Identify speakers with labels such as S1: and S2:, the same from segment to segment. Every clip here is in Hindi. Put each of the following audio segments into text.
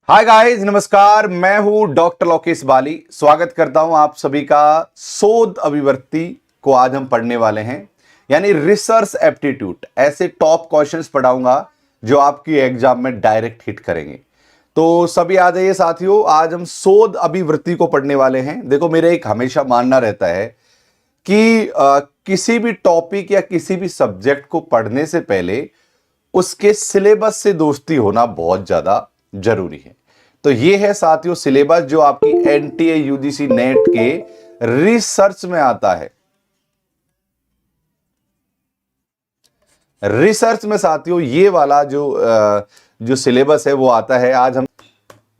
S1: हाय गाइस, नमस्कार। मैं हूं डॉक्टर लोकेश बाली। स्वागत करता हूं आप सभी का। शोध अभिव्यक्ति को आज हम पढ़ने वाले हैं, यानी रिसर्च एप्टीट्यूड। ऐसे टॉप क्वेश्चंस पढ़ाऊंगा जो आपकी एग्जाम में डायरेक्ट हिट करेंगे। तो सभी आ जाइए साथियों, आज हम शोध अभिवृत्ति को पढ़ने वाले हैं। देखो, मेरा एक हमेशा मानना रहता है कि किसी भी टॉपिक या किसी भी सब्जेक्ट को पढ़ने से पहले उसके सिलेबस से दोस्ती होना बहुत ज्यादा जरूरी है। तो ये है साथियों सिलेबस जो आपकी एनटीए यूजीसी नेट के रिसर्च में आता है। रिसर्च में साथियों ये वाला जो सिलेबस है वो आता है। आज हम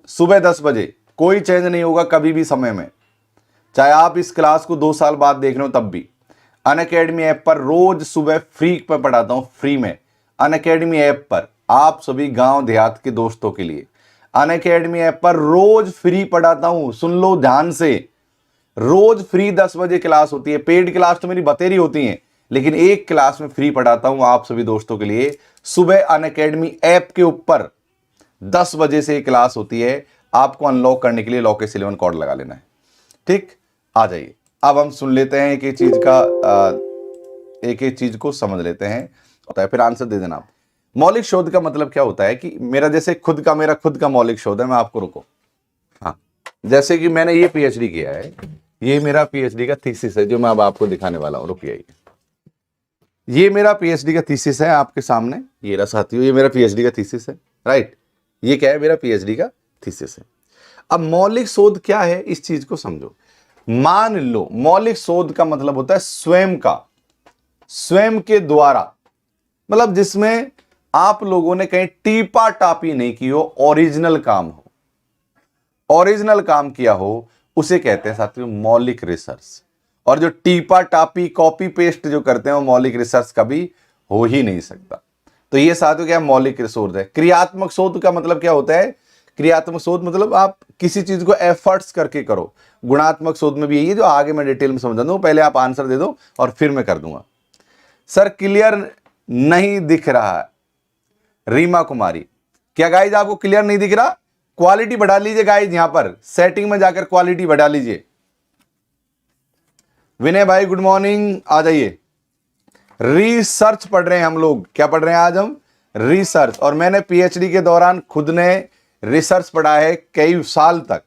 S1: सुबह 10 बजे, कोई चेंज नहीं होगा कभी भी समय में, चाहे आप इस क्लास को 2 साल बाद देख रहे हो तब भी। अनअकैडमी ऐप पर रोज सुबह फ्री पर पढ़ाता हूं, फ्री में। अनअकैडमी ऐप पर आप सभी गांव देहात के दोस्तों के लिए अनअकैडमी ऐप पर रोज फ्री पढ़ाता हूं। सुन लो ध्यान से, रोज फ्री 10 बजे क्लास होती है। पेड क्लास तो मेरी बतेरी होती है, लेकिन एक क्लास में फ्री पढ़ाता हूं आप सभी दोस्तों के लिए। सुबह अनअकैडमी ऐप के ऊपर 10 बजे से क्लास होती है। आपको अनलॉक करने के लिए लॉकेश 11 कोड लगा लेना है। ठीक, आ जाइए। अब हम सुन लेते हैं एक एक चीज को समझ लेते हैं, होता है, फिर आंसर दे देना आप। मौलिक शोध का मतलब क्या होता है कि मेरा खुद का मौलिक शोध है। मैं आपको रुको, हाँ, जैसे कि मैंने ये पीएचडी किया है, ये मेरा पीएचडी का थीसिस है जो मैं अब आपको दिखाने वाला हूं। रुकिए, ये मेरा पीएचडी का थीसिस है आपके सामने। ये रहा साथियों, ये मेरा पीएचडी का थीसिस है। राइट, ये क्या है? मेरा पीएचडी का थीसिस है। अब मौलिक शोध क्या है, इस चीज को समझो। मान लो मौलिक शोध का मतलब होता है स्वयं के द्वारा, मतलब जिसमें आप लोगों ने कहीं टीपा टापी नहीं की हो, ओरिजिनल काम हो, ओरिजिनल काम किया हो, उसे कहते हैं साथियों मौलिक रिसर्च। और जो टीपा टापी कॉपी पेस्ट जो करते हैं वो मौलिक रिसर्च कभी हो ही नहीं सकता। तो ये साथियों क्या मौलिक शोध है। क्रियात्मक शोध का मतलब क्या होता है? क्रियात्मक शोध मतलब आप किसी चीज को एफर्ट्स करके करो। गुणात्मक शोध में भी यही है, जो आगे मैं डिटेल में समझा दूं। पहले आप आंसर दे दो और फिर मैं कर दूंगा। सर क्लियर नहीं दिख रहा है, रीमा कुमारी। क्या गाइज आपको क्लियर नहीं दिख रहा? क्वालिटी बढ़ा लीजिए गाइज, यहां पर सेटिंग में जाकर क्वालिटी बढ़ा लीजिए। विनय भाई गुड मॉर्निंग, आ जाइए। रिसर्च पढ़ रहे हैं हम लोग। क्या पढ़ रहे हैं आज हम? रिसर्च। और मैंने पीएचडी के दौरान खुद ने रिसर्च पढ़ा है। कई साल तक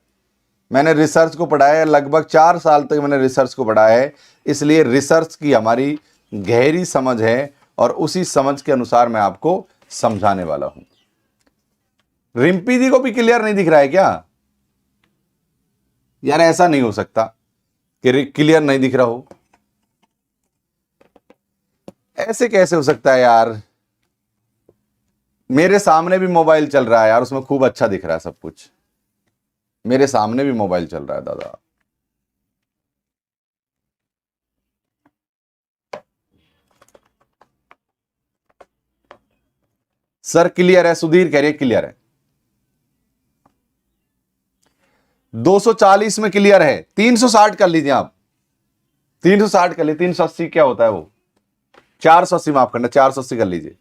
S1: मैंने रिसर्च को पढ़ा है, लगभग 4 साल तक मैंने रिसर्च को पढ़ा है। इसलिए रिसर्च की हमारी गहरी समझ है और उसी समझ के अनुसार मैं आपको समझाने वाला हूं। रिम्पी जी को भी क्लियर नहीं दिख रहा है क्या? यार ऐसा नहीं हो सकता कि क्लियर नहीं दिख रहा हो। ऐसे कैसे हो सकता है यार? मेरे सामने भी मोबाइल चल रहा है यार, उसमें खूब अच्छा दिख रहा है सब कुछ। मेरे सामने भी मोबाइल चल रहा है दादा। सर क्लियर है, सुधीर कह रहे क्लियर है। 240 में क्लियर है। 360 कर लीजिए आप, 360 कर लीजिए। 380 क्या होता है वो? 480 माफ करना, 480 कर लीजिए।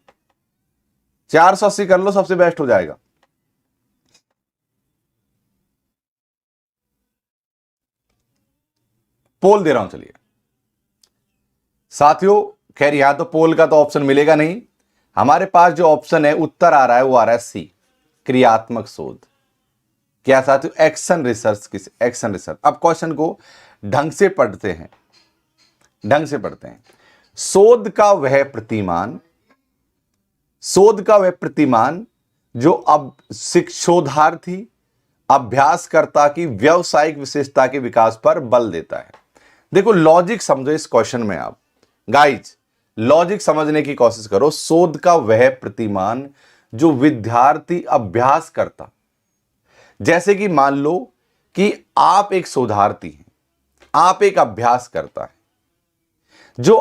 S1: 480 कर लो, सबसे बेस्ट हो जाएगा। पोल दे रहा हूं, चलिए साथियों। खैर यहां तो पोल का तो ऑप्शन मिलेगा नहीं। हमारे पास जो ऑप्शन है, उत्तर आ रहा है, वो आ रहा है सी, क्रियात्मक शोध। क्या साथियों? Action research. किस एक्शन रिसर्च? अब क्वेश्चन को ढंग से पढ़ते हैं, ढंग से पढ़ते हैं। शोध का वह प्रतिमान जो अब शोधार्थी अभ्यासकर्ता की व्यावसायिक विशेषता के विकास पर बल देता है। देखो लॉजिक समझो इस क्वेश्चन में। आप गाइज लॉजिक समझने की कोशिश करो। शोध का वह प्रतिमान जो विद्यार्थी अभ्यास करता, जैसे कि मान लो कि आप एक शोधार्थी हैं, आप एक अभ्यास करता है, जो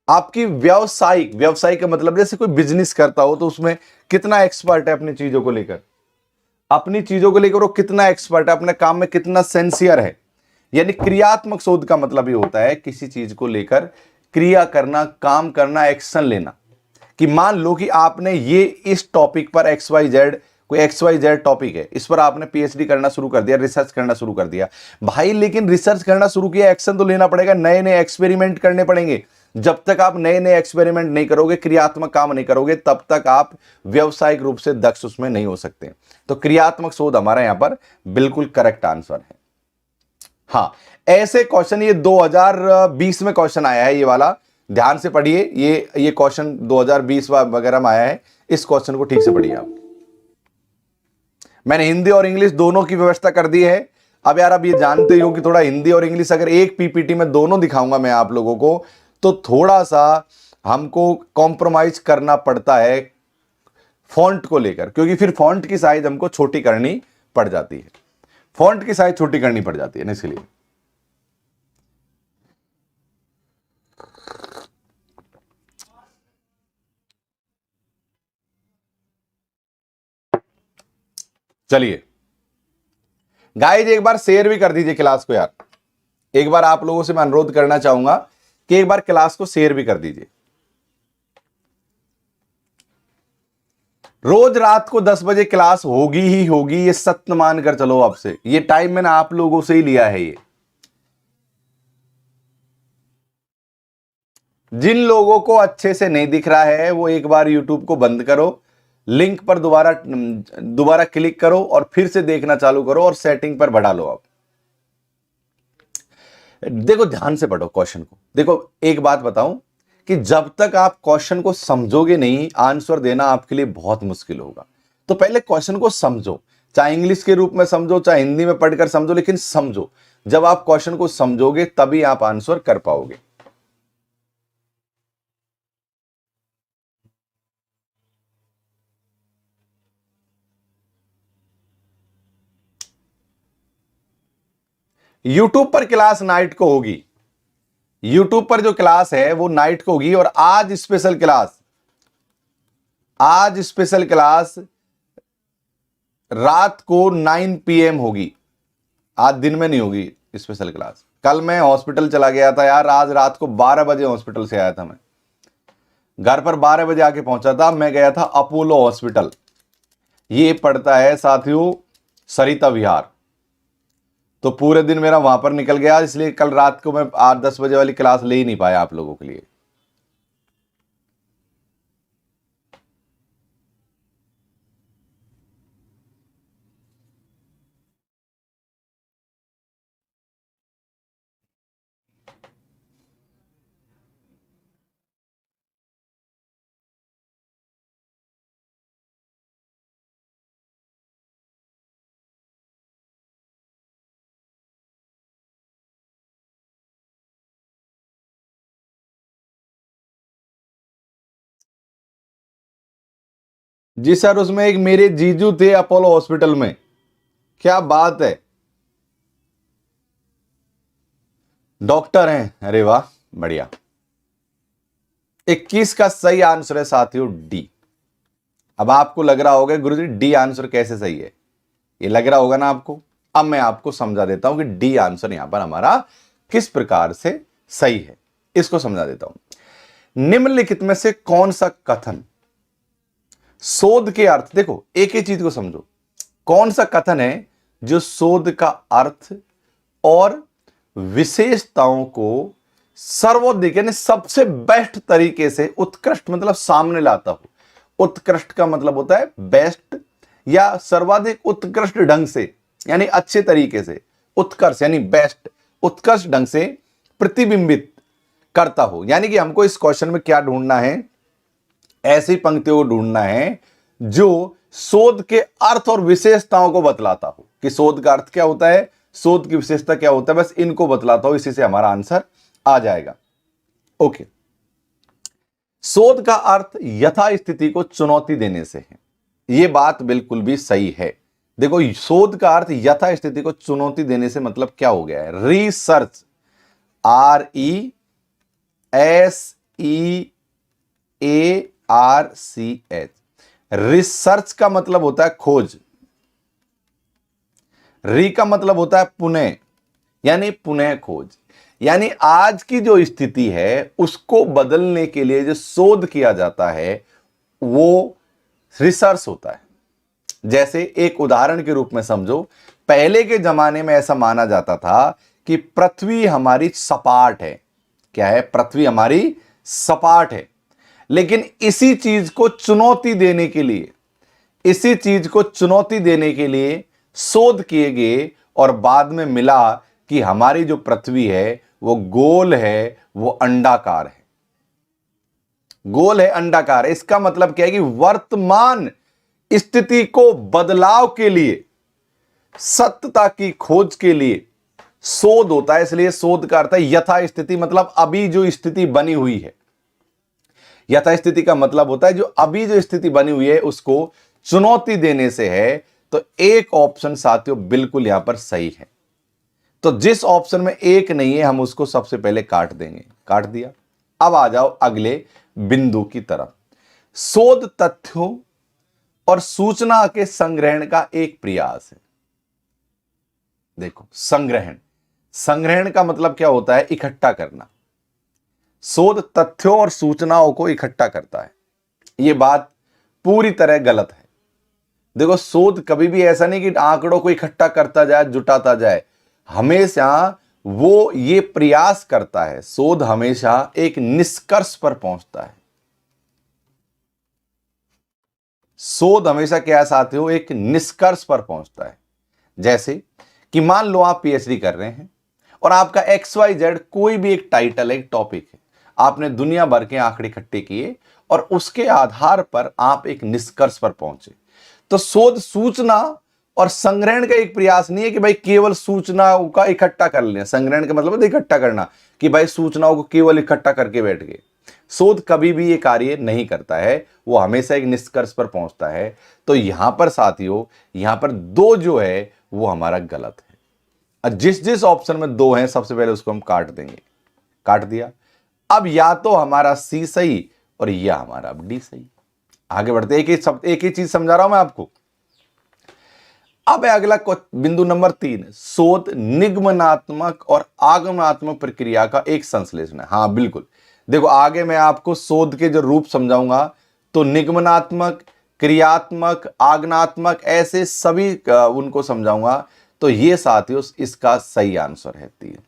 S1: आपकी व्यवसायिक का मतलब जैसे कोई बिजनेस करता हो तो उसमें कितना एक्सपर्ट है अपनी चीजों को लेकर, वो कितना एक्सपर्ट है, अपने काम में कितना सेंसियर है। यानी क्रियात्मक शोध का मतलब ये होता है किसी चीज को लेकर क्रिया करना, काम करना, एक्शन लेना। कि मान लो कि आपने ये इस टॉपिक पर XYZ कोई XYZ टॉपिक है, इस पर आपने पीएचडी करना शुरू कर दिया, रिसर्च करना शुरू कर दिया भाई, लेकिन रिसर्च करना शुरू किया, एक्शन तो लेना पड़ेगा, नए नए एक्सपेरिमेंट करने पड़ेंगे। जब तक आप नए नए एक्सपेरिमेंट नहीं करोगे, क्रियात्मक काम नहीं करोगे, तब तक आप व्यवसायिक रूप से दक्ष उसमें नहीं हो सकते। तो क्रियात्मक शोध हमारा यहां पर बिल्कुल करेक्ट आंसर है। हाँ, ऐसे क्वेश्चन ये 2020 में क्वेश्चन आया है, ये वाला ध्यान से पढ़िए, ये क्वेश्चन 2020 वगैरह में आया है, इस क्वेश्चन को ठीक से पढ़िए आप। मैंने हिंदी और इंग्लिश दोनों की व्यवस्था कर दी है। अब यार आप ये जानते हो कि थोड़ा हिंदी और इंग्लिश अगर एक पीपीटी में दोनों दिखाऊंगा मैं आप लोगों को, तो थोड़ा सा हमको कॉम्प्रोमाइज करना पड़ता है फॉन्ट को लेकर, क्योंकि फिर फॉन्ट की साइज हमको छोटी करनी पड़ जाती है, फॉन्ट की साइज छोटी करनी पड़ जाती है ना, इसलिए। चलिए गाइज, एक बार शेयर भी कर दीजिए क्लास को यार, एक बार आप लोगों से मैं अनुरोध करना चाहूंगा कि एक बार क्लास को शेयर भी कर दीजिए। रोज रात को 10 बजे क्लास होगी ही होगी, ये सत्य मानकर चलो आपसे, ये टाइम मैंने आप लोगों से ही लिया है। ये जिन लोगों को अच्छे से नहीं दिख रहा है वो एक बार YouTube को बंद करो, लिंक पर दोबारा क्लिक करो और फिर से देखना चालू करो और सेटिंग पर बढ़ा लो। आप देखो, ध्यान से पढ़ो क्वेश्चन को। देखो, एक बात बताऊं कि जब तक आप क्वेश्चन को समझोगे नहीं, आंसर देना आपके लिए बहुत मुश्किल होगा। तो पहले क्वेश्चन को समझो, चाहे इंग्लिश के रूप में समझो, चाहे हिंदी में पढ़कर समझो, लेकिन समझो। जब आप क्वेश्चन को समझोगे तभी आप आंसर कर पाओगे। यूट्यूब पर क्लास नाइट को होगी, यूट्यूब पर जो क्लास है वो नाइट को होगी, और आज स्पेशल क्लास रात को 9 PM होगी, आज दिन में नहीं होगी स्पेशल क्लास। कल मैं हॉस्पिटल चला गया था यार, आज रात को 12 बजे हॉस्पिटल से आया था, मैं घर पर 12 बजे आके पहुंचा था। मैं गया था अपोलो हॉस्पिटल, ये पड़ता है साथियों सरिता विहार। तो पूरे दिन मेरा वहां पर निकल गया, इसलिए कल रात को मैं 8-10 बजे वाली क्लास ले ही नहीं पाया आप लोगों के लिए। जी सर, उसमें एक मेरे जीजू थे अपोलो हॉस्पिटल में, क्या बात है, डॉक्टर हैं, अरे वाह बढ़िया। 21 का सही आंसर है साथियों डी। अब आपको लग रहा होगा गुरुजी डी आंसर कैसे सही है, ये लग रहा होगा ना आपको। अब मैं आपको समझा देता हूं कि डी आंसर यहां पर हमारा किस प्रकार से सही है, इसको समझा देता हूं। निम्नलिखित में से कौन सा कथन शोध के अर्थ, देखो एक ही चीज को समझो, कौन सा कथन है जो शोध का अर्थ और विशेषताओं को सर्वोधिक यानी सबसे बेस्ट तरीके से, उत्कृष्ट मतलब सामने लाता हो। उत्कृष्ट का मतलब होता है बेस्ट या सर्वाधिक उत्कृष्ट ढंग से, यानी अच्छे तरीके से, उत्कर्ष यानी बेस्ट, उत्कर्ष ढंग से प्रतिबिंबित करता हो। यानी कि हमको इस क्वेश्चन में क्या ढूंढना है, ऐसी पंक्तियों को ढूंढना है जो शोध के अर्थ और विशेषताओं को बतलाता हो, कि शोध का अर्थ क्या होता है, शोध की विशेषता क्या होता है, बस इनको बतलाता हो, इसी से हमारा आंसर आ जाएगा। ओके, शोध का अर्थ यथास्थिति को चुनौती देने से है, यह बात बिल्कुल भी सही है। देखो, शोध का अर्थ यथास्थिति को चुनौती देने से मतलब क्या हो गया है, रिसर्च, RESEARCH, रिसर्च का मतलब होता है खोज, री का मतलब होता है पुनः, यानी पुनः खोज। यानी आज की जो स्थिति है उसको बदलने के लिए जो शोध किया जाता है वो रिसर्च होता है। जैसे एक उदाहरण के रूप में समझो, पहले के जमाने में ऐसा माना जाता था कि पृथ्वी हमारी सपाट है। क्या है? पृथ्वी हमारी सपाट है। लेकिन इसी चीज को चुनौती देने के लिए, इसी चीज को चुनौती देने के लिए शोध किए गए और बाद में मिला कि हमारी जो पृथ्वी है वो गोल है, वो अंडाकार है। गोल है, अंडाकार है। इसका मतलब क्या है कि वर्तमान स्थिति को बदलाव के लिए, सत्यता की खोज के लिए शोध होता है। इसलिए शोध का अर्थ है यथा स्थिति, मतलब अभी जो स्थिति बनी हुई है। यथा स्थिति का मतलब होता है जो अभी जो स्थिति बनी हुई है उसको चुनौती देने से है। तो एक ऑप्शन साथियों बिल्कुल यहां पर सही है। तो जिस ऑप्शन में एक नहीं है हम उसको सबसे पहले काट देंगे। काट दिया। अब आ जाओ अगले बिंदु की तरफ। शोध तथ्यों और सूचना के संग्रहण का एक प्रयास है। देखो, संग्रहण, संग्रहण का मतलब क्या होता है? इकट्ठा करना। शोध तथ्यों और सूचनाओं को इकट्ठा करता है। यह बात पूरी तरह गलत है। देखो, शोध कभी भी ऐसा नहीं कि आंकड़ों को इकट्ठा करता जाए, जुटाता जाए। हमेशा वो ये प्रयास करता है। शोध हमेशा एक निष्कर्ष पर पहुंचता है। शोध हमेशा क्या है साथियों? एक निष्कर्ष पर पहुंचता है। जैसे कि मान लो आप पीएचडी कर रहे हैं और आपका XYZ कोई भी एक टाइटल, एक टॉपिक है। आपने दुनिया भर के आंकड़े इकट्ठे किए और उसके आधार पर आप एक निष्कर्ष पर पहुंचे। तो शोध सूचना और संग्रहण का एक प्रयास नहीं है कि भाई केवल सूचनाओं का इकट्ठा कर लें। संग्रहण का मतलब है इकट्ठा करना, कि भाई सूचनाओं को केवल इकट्ठा करके बैठ गए। शोध कभी भी ये कार्य नहीं करता है, वो हमेशा एक निष्कर्ष पर पहुंचता है। तो यहां पर साथियों, यहां पर दो जो है वो हमारा गलत है। और जिस जिस ऑप्शन में दो हैं सबसे पहले उसको हम काट देंगे। काट दिया। अब या तो हमारा सी सही और या हमारा अब डी सही। आगे बढ़ते, एक ही चीज समझा रहा हूं मैं आपको। अब है अगला बिंदु नंबर 3। शोध निगमनात्मक और आगमनात्मक प्रक्रिया का एक संश्लेषण है। हाँ बिल्कुल। देखो, आगे मैं आपको शोध के जो रूप समझाऊंगा तो निगमनात्मक, क्रियात्मक, आगमनात्मक, ऐसे सभी उनको समझाऊंगा। तो ये साथियों इसका सही आंसर है 3।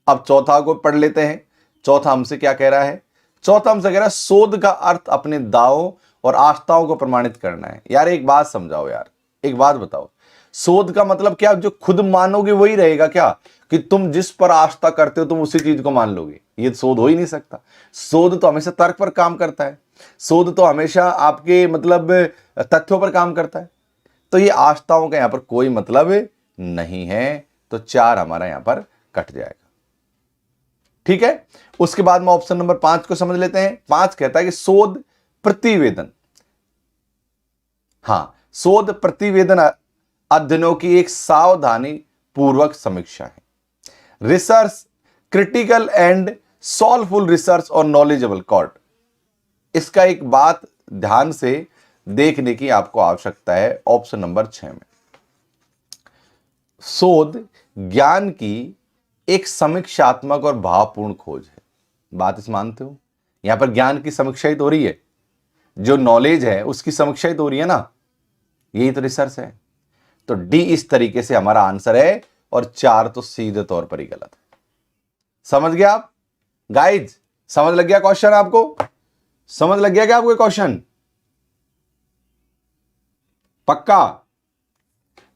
S1: अब चौथा को पढ़ लेते हैं। चौथा हमसे क्या कह रहा है? चौथा हमसे कह रहा है शोध का अर्थ अपने दावों और आस्थाओं को प्रमाणित करना है। यार एक बात समझाओ, यार एक बात बताओ, शोध का मतलब क्या? जो खुद मानोगे वही रहेगा क्या? कि तुम जिस पर आस्था करते हो तुम उसी चीज को मान लोगे? ये शोध हो ही नहीं सकता। शोध तो हमेशा तर्क पर काम करता है। शोध तो हमेशा आपके मतलब तथ्यों पर काम करता है। तो ये आस्थाओं का यहां पर कोई मतलब नहीं है। तो 4 हमारा यहां पर कट जाएगा। ठीक है। उसके बाद में ऑप्शन नंबर 5 को समझ लेते हैं। 5 कहता है कि शोध प्रतिवेदन। हां, शोध प्रतिवेदन अध्ययनों की एक सावधानी पूर्वक समीक्षा है। रिसर्च, क्रिटिकल एंड सॉल्वफुल रिसर्च और नॉलेजेबल कॉर्ड। इसका एक बात ध्यान से देखने की आपको आवश्यकता है। ऑप्शन नंबर 6 में शोध ज्ञान की एक समीक्षात्मक और भावपूर्ण खोज है। बात इस मानते हो? यहां पर ज्ञान की समीक्षा ही तो हो रही है, जो नॉलेज है उसकी समीक्षा ही तो हो रही है ना। यही तो रिसर्च है। तो डी इस तरीके से हमारा आंसर है और 4 तो सीधे तौर पर ही गलत है। समझ गया आप गाइज? समझ लग गया क्वेश्चन आपको? समझ लग गया क्या आपको क्वेश्चन? पक्का?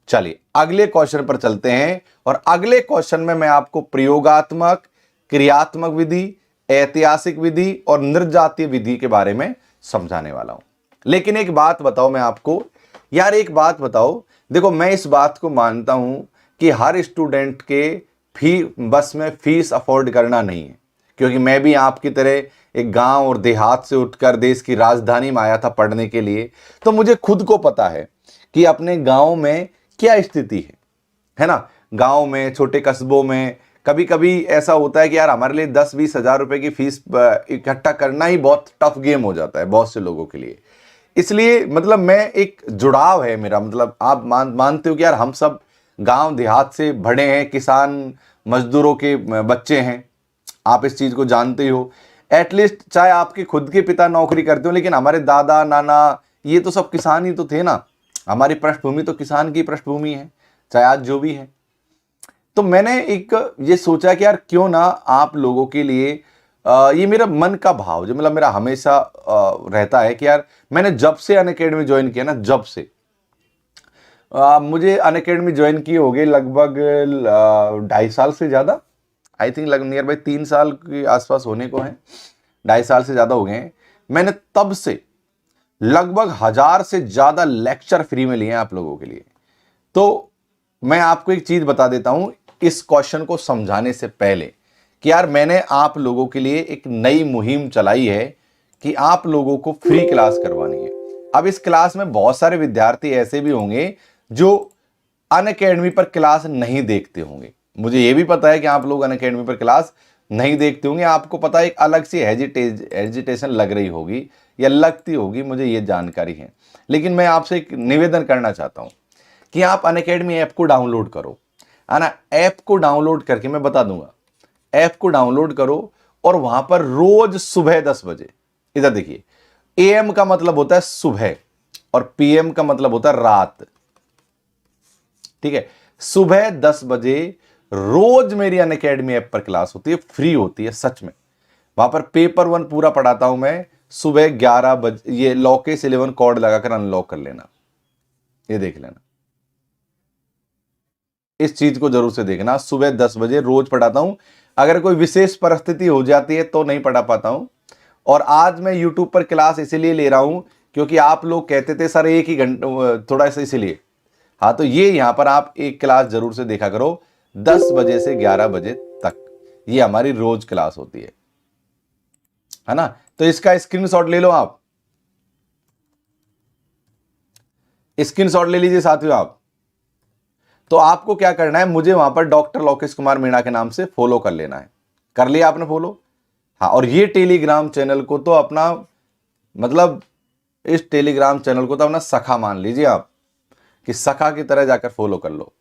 S1: चलिए अगले क्वेश्चन पर चलते हैं। और अगले क्वेश्चन में मैं आपको प्रयोगात्मक, क्रियात्मक विधि, ऐतिहासिक विधि और निर्जातीय विधि के बारे में समझाने वाला हूं। लेकिन एक बात बताओ मैं आपको, यार एक बात बताओ। देखो, मैं इस बात को मानता हूं कि हर स्टूडेंट के बस में फीस अफोर्ड करना नहीं है। क्योंकि मैं भी आपकी तरह एक गांव और देहात से उठकर देश की राजधानी में आया था पढ़ने के लिए। तो मुझे खुद को पता है कि अपने गांव में क्या स्थिति है ना। गांव में, छोटे कस्बों में कभी कभी ऐसा होता है कि यार हमारे लिए 10-20 हजार रुपए की फीस इकट्ठा करना ही बहुत टफ गेम हो जाता है बहुत से लोगों के लिए। इसलिए मतलब मैं एक जुड़ाव है मेरा, मतलब आप मानते हो कि यार हम सब गांव देहात से बड़े हैं, किसान मजदूरों के बच्चे हैं। आप इस चीज को जानते हो। एटलीस्ट चाहे आपके खुद के पिता नौकरी करते हो, लेकिन हमारे दादा नाना ये तो सब किसान ही तो थे ना। हमारी पृष्ठभूमि तो किसान की पृष्ठभूमि है, चाहे आज जो भी है। तो मैंने एक ये सोचा कि यार क्यों ना आप लोगों के लिए ये मेरा मन का भाव जो मतलब मेरा हमेशा रहता है कि यार मैंने जब से अनअकैडमी ज्वाइन किया ना, जब से मुझे अनअकैडमी ज्वाइन किए हो गए लगभग 2.5 साल से ज़्यादा, आई थिंक लग नियर बाई 3 साल के आसपास होने को है, 2.5 साल से ज़्यादा हो गए हैं। मैंने तब से लगभग 1000 से ज़्यादा लेक्चर फ्री में लिए हैं आप लोगों के लिए। तो मैं आपको एक चीज़ बता देता हूं इस क्वेश्चन को समझाने से पहले कि यार मैंने आप लोगों के लिए एक नई मुहिम चलाई है कि आप लोगों को फ्री क्लास करवानी है। अब इस क्लास में बहुत सारे विद्यार्थी ऐसे भी होंगे जो अनअकैडमी पर क्लास नहीं देखते होंगे। मुझे यह भी पता है कि आप लोग अनअकैडमी पर क्लास नहीं देखते होंगे, आपको पता है एक अलग सी हेजिटेशन लग रही होगी या लगती होगी, मुझे यह जानकारी है। लेकिन मैं आपसे एक निवेदन करना चाहता हूं कि आप अनअकैडमी ऐप को डाउनलोड करो, है ना। ऐप को डाउनलोड करके मैं बता दूंगा, ऐप को डाउनलोड करो और वहां पर रोज सुबह 10 बजे, इधर देखिए, एएम का मतलब होता है सुबह और पीएम का मतलब होता है रात, ठीक है। सुबह 10 बजे रोज मेरी अनअकैडमी ऐप पर क्लास होती है, फ्री होती है सच में। वहां पर पेपर 1 पूरा पढ़ाता हूं मैं सुबह 11 बजे। ये लॉकेस 11 कोड लगाकर अनलॉक कर लेना, ये देख लेना, इस चीज को जरूर से देखना। सुबह 10 बजे रोज पढ़ाता हूं, अगर कोई विशेष परिस्थिति हो जाती है तो नहीं पढ़ा पाता हूं। और आज मैं यूट्यूब पर क्लास इसलिए ले रहा हूं क्योंकि आप लोग कहते थे सर एक ही घंटे, थोड़ा सा इसलिए, हाँ तो ये यहां पर आप एक क्लास जरूर से देखा करो 10 बजे से 11 बजे तक, ये हमारी रोज क्लास होती है ना। तो इसका स्क्रीनशॉट ले लो, आप स्क्रीनशॉट ले लीजिए साथियों आप। तो आपको क्या करना है, मुझे वहां पर डॉक्टर लोकेश कुमार मीणा के नाम से फॉलो कर लेना है। कर लिया आपने फॉलो? हाँ, और ये टेलीग्राम चैनल को तो अपना मतलब इस टेलीग्राम चैनल को तो अपना सखा मान लीजिए आप, कि सखा की तरह जाकर फॉलो कर लो।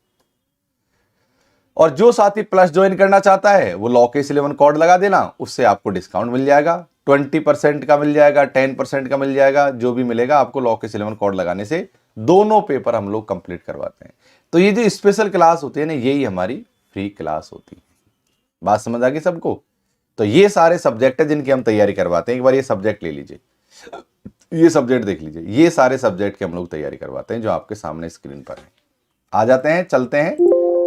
S1: और जो साथी प्लस ज्वाइन करना चाहता है वो लॉकेश 11 कोड लगा देना, उससे आपको डिस्काउंट मिल जाएगा, 20% का मिल जाएगा, 10% का मिल जाएगा, जो भी मिलेगा आपको लॉकेश 11 कोड लगाने से। दोनों पेपर हम लोग कंप्लीट करवाते हैं। तो ये जो स्पेशल क्लास होती है ना, यही हमारी फ्री क्लास होती है। बात समझ आ गई सबको? तो ये सारे सब्जेक्ट है जिनकी हम तैयारी करवाते हैं। एक बार ये सब्जेक्ट ले लीजिए, ये सब्जेक्ट देख लीजिए, ये सारे सब्जेक्ट की हम लोग तैयारी करवाते हैं जो आपके सामने स्क्रीन पर है। आ जाते हैं, चलते हैं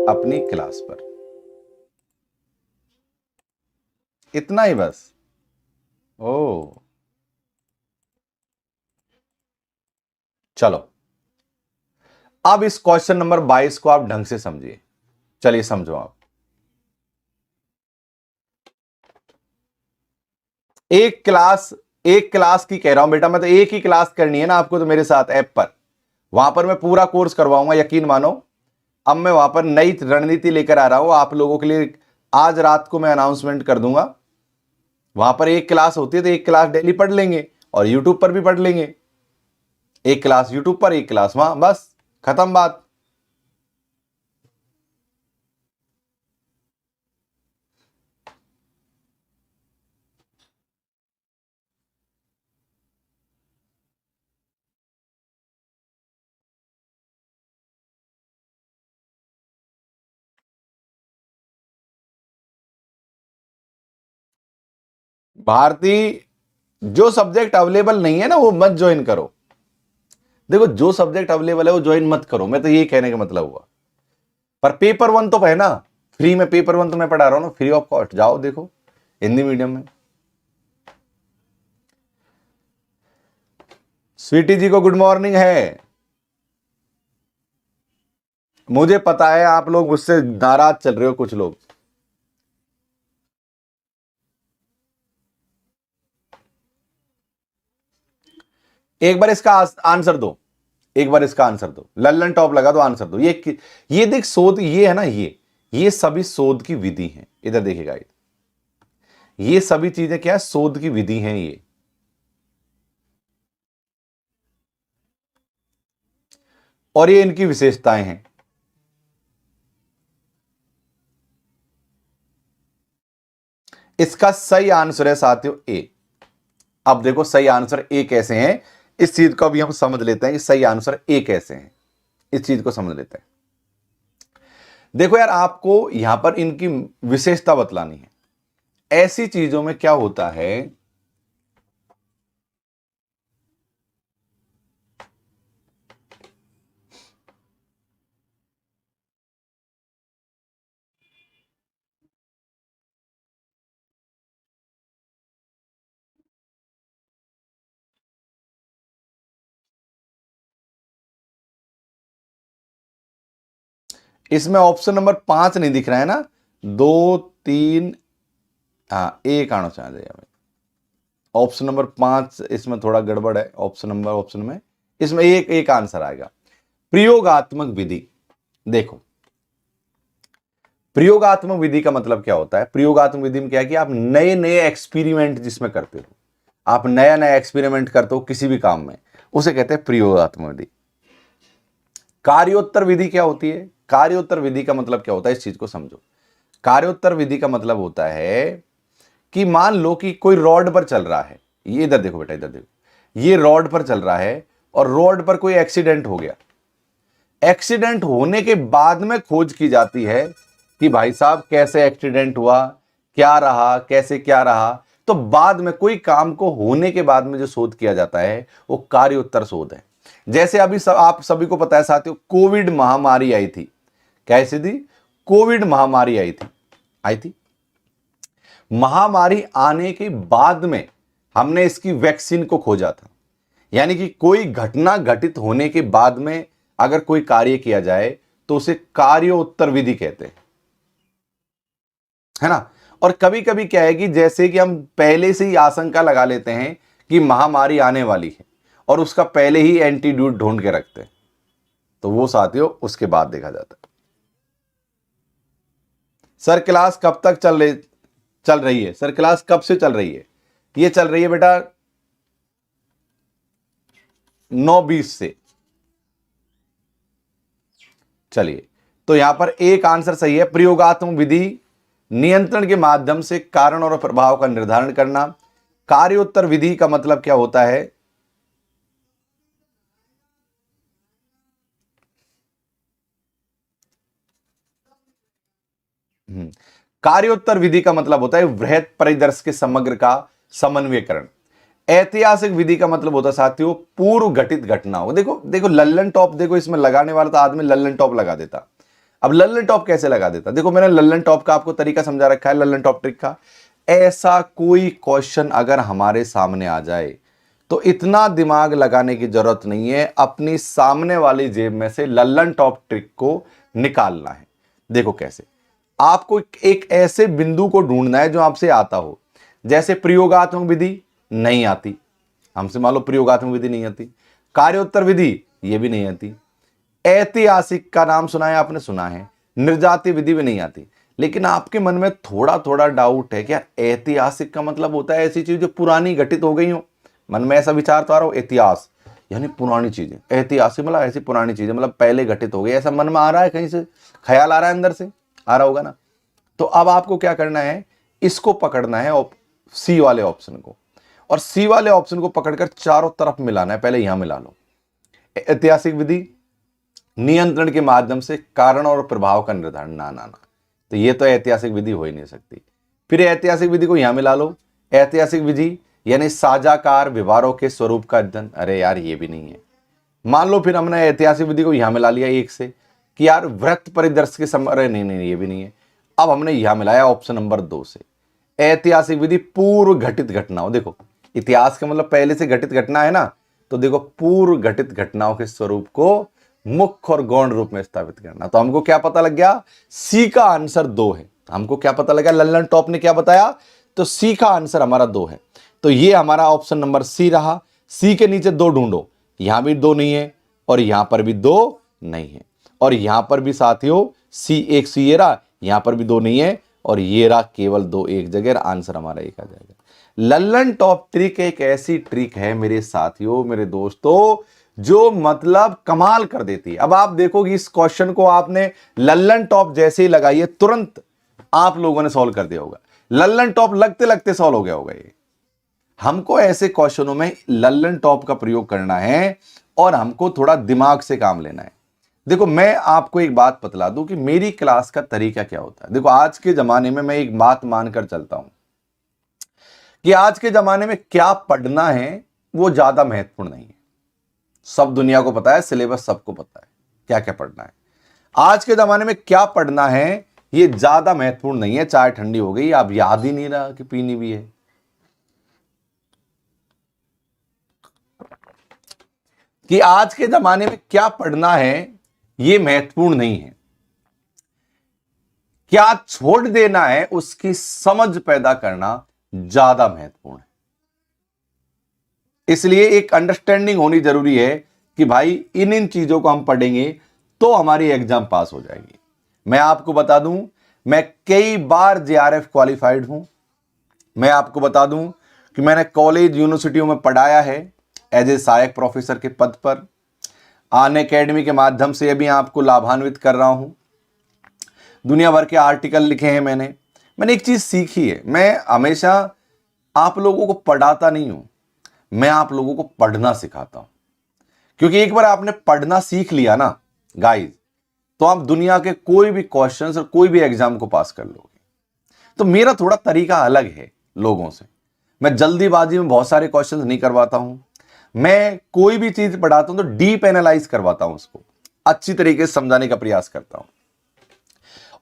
S1: अपनी क्लास पर। इतना ही बस? ओ चलो, अब इस क्वेश्चन नंबर 22 को आप ढंग से समझिए। चलिए समझो आप। एक क्लास की कह रहा हूं बेटा, मैं तो एक ही क्लास करनी है ना आपको, तो मेरे साथ ऐप पर, वहां पर मैं पूरा कोर्स करवाऊंगा, यकीन मानो। अब मैं वहां पर नई रणनीति लेकर आ रहा हूं आप लोगों के लिए। आज रात को मैं अनाउंसमेंट कर दूंगा। वहां पर एक क्लास होती है तो एक क्लास डेली पढ़ लेंगे और यूट्यूब पर भी पढ़ लेंगे। एक क्लास यूट्यूब पर, एक क्लास वहां, बस खत्म बात। भारती, जो सब्जेक्ट अवेलेबल नहीं है ना वो मत ज्वाइन करो। देखो, जो सब्जेक्ट अवेलेबल है वो ज्वाइन मत करो, मैं तो यही कहने का मतलब हुआ। पर पेपर 1 तो है ना, फ्री में पेपर 1 तो मैं पढ़ा रहा हूं ना, फ्री ऑफ कॉस्ट, जाओ देखो हिंदी मीडियम में। स्वीटी जी को गुड मॉर्निंग है। मुझे पता है आप लोग मुझसे नाराज चल रहे हो कुछ लोग। एक बार इसका आंसर दो, एक बार इसका आंसर दो, लल्लन टॉप लगा दो, आंसर दो। ये देख शोध, ये है ना, ये सभी शोध की विधि है। इधर देखिएगा, ये सभी चीजें क्या है, शोध की विधि है ये। और ये इनकी विशेषताएं हैं। इसका सही आंसर है साथियों ए। अब देखो सही आंसर ए कैसे हैं, इस चीज को अभी हम समझ लेते हैं कि सही आंसर ए कैसे है, इस चीज को समझ लेते हैं। देखो यार, आपको यहां पर इनकी विशेषता बतलानी है। ऐसी चीजों में क्या होता है, इसमें ऑप्शन नंबर 5 नहीं दिख रहा है ना, 2 3, हाँ एक आना चाहिए। ऑप्शन नंबर 5 इसमें थोड़ा गड़बड़ है, ऑप्शन में इसमें एक एक आंसर आएगा। प्रयोगात्मक विधि। देखो, प्रयोगात्मक विधि का मतलब क्या होता है? प्रयोगात्मक विधि में क्या है कि आप नए नए एक्सपेरिमेंट जिसमें करते हो, आप नया नया एक्सपेरिमेंट करते हो किसी भी काम में, उसे कहते हैं प्रयोगात्मक विधि। कार्योत्तर विधि क्या होती है? कार्योत्तर विधि का मतलब क्या होता है, इस चीज को समझो। कार्योत्तर विधि का मतलब होता है कि मान लो कि कोई रॉड पर चल रहा है, ये इधर देखो बेटा, इधर देखो, ये रॉड पर चल रहा है और रॉड पर कोई एक्सीडेंट हो गया। एक्सीडेंट होने के बाद में खोज की जाती है कि भाई साहब कैसे एक्सीडेंट हुआ, क्या रहा, कैसे क्या रहा। तो बाद में कोई काम को होने के बाद में जो शोध किया जाता है वो कार्योत्तर शोध है। जैसे अभी आप सभी को पता है साथियों, कोविड महामारी आई थी। कैसी थी? कोविड महामारी आई थी। महामारी आने के बाद में हमने इसकी वैक्सीन को खोजा था। यानी कि कोई घटना घटित होने के बाद में अगर कोई कार्य किया जाए तो उसे कार्योत्तर विधि कहते हैं, है ना। और कभी कभी क्या है कि जैसे कि हम पहले से ही आशंका लगा लेते हैं कि महामारी आने वाली है और उसका पहले ही एंटीडोट ढूंढ के रखते हैं, तो वो साथियों उसके बाद देखा जाता है। सर क्लास कब तक चल रही है? सर क्लास कब से चल रही है? ये चल रही है बेटा 9:20 से। चलिए, तो यहां पर एक आंसर सही है। प्रयोगात्मक विधि नियंत्रण के माध्यम से कारण और प्रभाव का निर्धारण करना। कार्योत्तर विधि का मतलब क्या होता है? कार्योत्तर विधि का मतलब होता है वृहत परिदृश्य के समग्र का समन्वयकरण। ऐतिहासिक विधि का मतलब होता है साथियों पूर्व घटित घटनाओं। देखो देखो, लल्लन टॉप देखो, इसमें लगाने वाला तो आदमी लल्लन टॉप लगा देता। अब लल्लन टॉप कैसे लगा देता? देखो, मैंने लल्लन टॉप का आपको तरीका समझा रखा है, लल्लन टॉप ट्रिक का। ऐसा कोई क्वेश्चन अगर हमारे सामने आ जाए तो इतना दिमाग लगाने की जरूरत नहीं है, अपनी सामने वाली जेब में से लल्लन टॉप ट्रिक को निकालना है। देखो कैसे, आपको एक ऐसे बिंदु को ढूंढना है जो आपसे आता हो। जैसे प्रयोगात्मक विधि नहीं आती, हमसे मान लो प्रयोगात्मक विधि नहीं आती। कार्योत्तर विधि ये भी नहीं आती। ऐतिहासिक का नाम सुना है आपने? सुना है। निर्जातीय विधि भी नहीं आती। लेकिन आपके मन में थोड़ा थोड़ा डाउट है, क्या ऐतिहासिक का मतलब होता है ऐसी चीज जो पुरानी घटित हो गई हो? मन में ऐसा विचार तो आ रहा हो, इतिहास यानी पुरानी चीजें, ऐतिहासिक मतलब ऐसी पुरानी चीजें मतलब पहले घटित हो गई, ऐसा मन में आ रहा है? कहीं से ख्याल आ रहा है, अंदर से आ रहा होगा ना। तो अब आपको क्या करना है, इसको पकड़ना है सी वाले ऑप्शन को, और सी वाले ऑप्शन को पकड़कर चारों तरफ मिलाना है। पहले यहां मिला लो, ऐतिहासिक विधि नियंत्रण के माध्यम से कारण और प्रभाव का निर्धारण। ना ना ना, तो ये तो ऐतिहासिक विधि हो ही नहीं सकती। फिर ऐतिहासिक विधि को यहां मिला लो, ऐतिहासिक विधि यानी साझाकार व्यवहारों के स्वरूप का अध्ययन। अरे यार ये भी नहीं है। मान लो फिर हमने ऐतिहासिक विधि को यहां मिला लिया एक से कि यार वृत्त परिदृश्य के समय, अरे नहीं नहीं ये भी नहीं है। अब हमने यहां मिलाया ऑप्शन नंबर 2 से, ऐतिहासिक विधि पूर्व घटित घटनाओं। देखो, इतिहास का मतलब पहले से घटित घटना है ना, तो देखो पूर्व घटित घटनाओं के स्वरूप को मुख्य और गौण रूप में स्थापित करना। तो हमको क्या पता लग गया? सी का आंसर 2 है। हमको क्या पता लगा? लल्लन टॉप ने क्या बताया? तो सी का आंसर हमारा 2 है। तो ये हमारा ऑप्शन नंबर सी रहा। सी के नीचे 2 ढूंढो, यहां भी 2 नहीं है और यहां पर भी 2 नहीं है, और यहां पर भी साथियों सी एक सी ये रहा, यहां पर भी 2 नहीं है और ये रहा केवल 2 एक जगह। आंसर हमारा एक आ जाएगा। लल्लन टॉप ट्रिक एक ऐसी ट्रिक है मेरे साथियों, मेरे दोस्तों, जो मतलब कमाल कर देती है। अब आप देखोगे इस क्वेश्चन को आपने लल्लन टॉप जैसे ही लगाई है, तुरंत आप लोगों ने सॉल्व कर दिया होगा। लल्लन टॉप लगते लगते सॉल्व हो गया होगा ये। हमको ऐसे क्वेश्चनों में लल्लन टॉप का प्रयोग करना है और हमको थोड़ा दिमाग से काम लेना है। देखो, मैं आपको एक बात बतला दूं कि मेरी क्लास का तरीका क्या होता है। देखो, आज के जमाने में मैं एक बात मानकर चलता हूं कि आज के जमाने में क्या पढ़ना है वो ज्यादा महत्वपूर्ण नहीं है। सब दुनिया को पता है, सिलेबस सबको पता है क्या क्या पढ़ना है। आज के जमाने में क्या पढ़ना है ये ज्यादा महत्वपूर्ण नहीं है। चाय ठंडी हो गई, आप याद ही नहीं रहा कि पीनी भी है। कि आज के जमाने में क्या पढ़ना है ये महत्वपूर्ण नहीं है, क्या छोड़ देना है उसकी समझ पैदा करना ज्यादा महत्वपूर्ण है। इसलिए एक अंडरस्टैंडिंग होनी जरूरी है कि भाई इन इन चीजों को हम पढ़ेंगे तो हमारी एग्जाम पास हो जाएगी। मैं आपको बता दूं, मैं कई बार जेआरएफ क्वालिफाइड हूं। मैं आपको बता दूं कि मैंने कॉलेज यूनिवर्सिटियों में पढ़ाया है एज ए सहायक प्रोफेसर के पद पर। अन अकेडमी के माध्यम से अभी आपको लाभान्वित कर रहा हूं। दुनिया भर के आर्टिकल लिखे हैं मैंने एक चीज सीखी है, मैं हमेशा आप लोगों को पढ़ाता नहीं हूं, मैं आप लोगों को पढ़ना सिखाता हूं। क्योंकि एक बार आपने पढ़ना सीख लिया ना गाइस, तो आप दुनिया के कोई भी क्वेश्चंस और कोई भी एग्जाम को पास कर लोगे। तो मेरा थोड़ा तरीका अलग है लोगों से। मैं जल्दीबाजी में बहुत सारे क्वेश्चंस नहीं करवाता हूं। मैं कोई भी चीज पढ़ाता हूं तो डीप एनालाइज करवाता हूं, उसको अच्छी तरीके से समझाने का प्रयास करता हूं।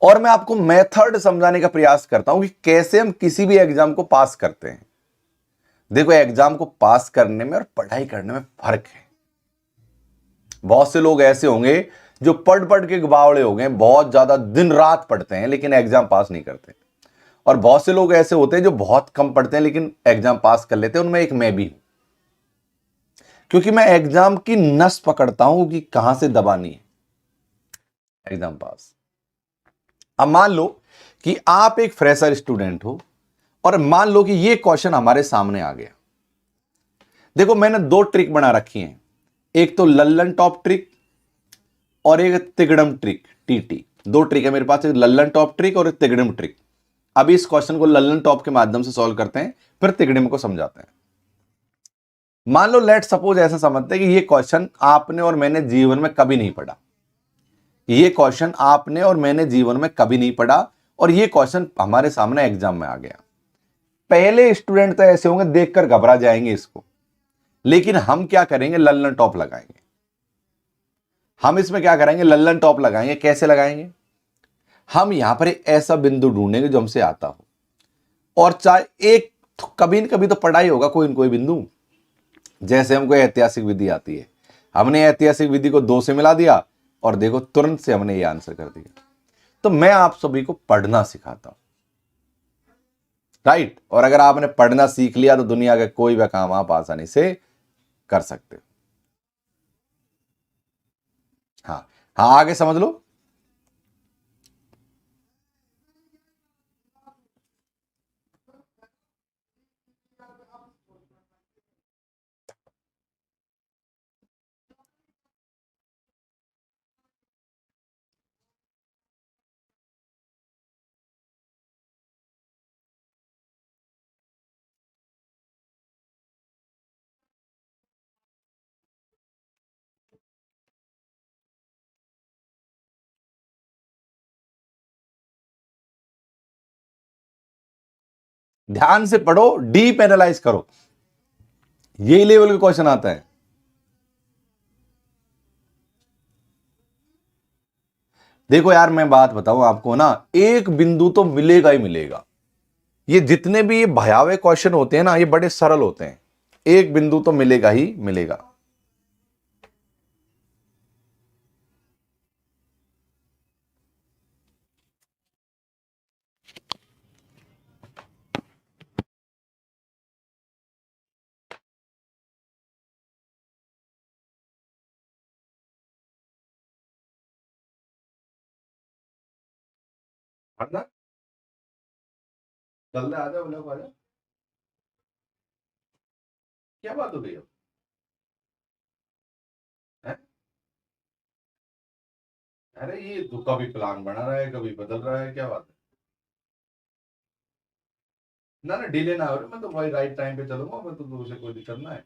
S1: और मैं आपको मेथड समझाने का प्रयास करता हूं कि कैसे हम किसी भी एग्जाम को पास करते हैं। देखो, एग्जाम को पास करने में और पढ़ाई करने में फर्क है। बहुत से लोग ऐसे होंगे जो पढ़ पढ़ के बावड़े हो गए, बहुत ज्यादा दिन रात पढ़ते हैं लेकिन एग्जाम पास नहीं करते। और बहुत से लोग ऐसे होते हैं जो बहुत कम पढ़ते हैं लेकिन एग्जाम पास कर लेते हैं। उनमें एक मैं भी हूं, क्योंकि मैं एग्जाम की नस पकड़ता हूं कि कहां से दबानी है एग्जाम पास। अब मान लो कि आप एक फ्रेशर स्टूडेंट हो और मान लो कि ये क्वेश्चन हमारे सामने आ गया। देखो, मैंने दो ट्रिक बना रखी हैं, एक तो लल्लन टॉप ट्रिक और एक तिगड़म ट्रिक, टीटी। दो ट्रिक है मेरे पास, एक लल्लन टॉप ट्रिक और एक तिगड़म ट्रिक। अभी इस क्वेश्चन को लल्लन टॉप के माध्यम से सॉल्व करते हैं, फिर तिगड़म को समझाते हैं। मान लो, लेट सपोज ऐसा समझते हैं कि ये क्वेश्चन आपने और मैंने जीवन में कभी नहीं पढ़ा। ये क्वेश्चन आपने और मैंने जीवन में कभी नहीं पढ़ा और ये क्वेश्चन हमारे सामने एग्जाम में आ गया। पहले स्टूडेंट तो ऐसे होंगे, देखकर घबरा जाएंगे इसको, लेकिन हम क्या करेंगे, लल्लन टॉप लगाएंगे। हम इसमें क्या करेंगे, लल्लन टॉप लगाएंगे। कैसे लगाएंगे, हम यहां पर एक ऐसा बिंदु ढूंढेंगे जो हमसे आता हो, और चाहे एक कभी न कभी तो पढ़ाई होगा कोई न कोई बिंदु। जैसे हमको ऐतिहासिक विधि आती है, हमने ऐतिहासिक विधि को 2 से मिला दिया और देखो तुरंत से हमने ये आंसर कर दिया। तो मैं आप सभी को पढ़ना सिखाता हूं, राइट। और अगर आपने पढ़ना सीख लिया तो दुनिया का कोई भी काम आप आसानी से कर सकते हो। हाँ हाँ, आगे समझ लो। ध्यान से पढ़ो, डीप एनालाइज करो, यही लेवल के क्वेश्चन आता है। देखो यार, मैं बात बताऊं आपको ना, एक बिंदु तो मिलेगा ही मिलेगा। ये जितने भी ये भयावह क्वेश्चन होते हैं ना, ये बड़े सरल होते हैं। एक बिंदु तो मिलेगा ही मिलेगा। जल्दी आ जाओ, लोग आ जाओ। क्या बात हो गई अब? हैं? अरे ये तो कभी प्लान बना रहा है, कभी बदल रहा है, क्या बात है? ना ना डिले ना हो रहा, मैं तो भाई राइट टाइम पे चलूंगा, मैं तो दूर से कोई दिक्कत ना है।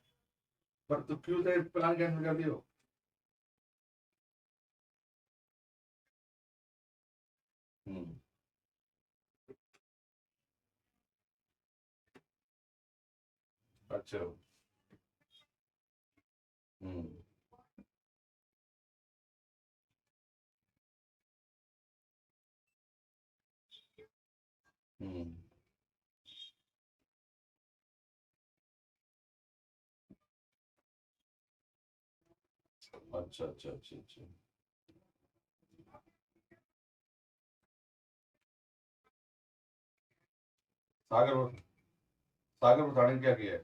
S1: पर तो क्यों से प्लान कैंसिल कर दियो? हम्म। अच्छा। हम्म। हम्म। अच्छा अच्छा अच्छा अच्छा। सागर, सागर बताने ने क्या किया है?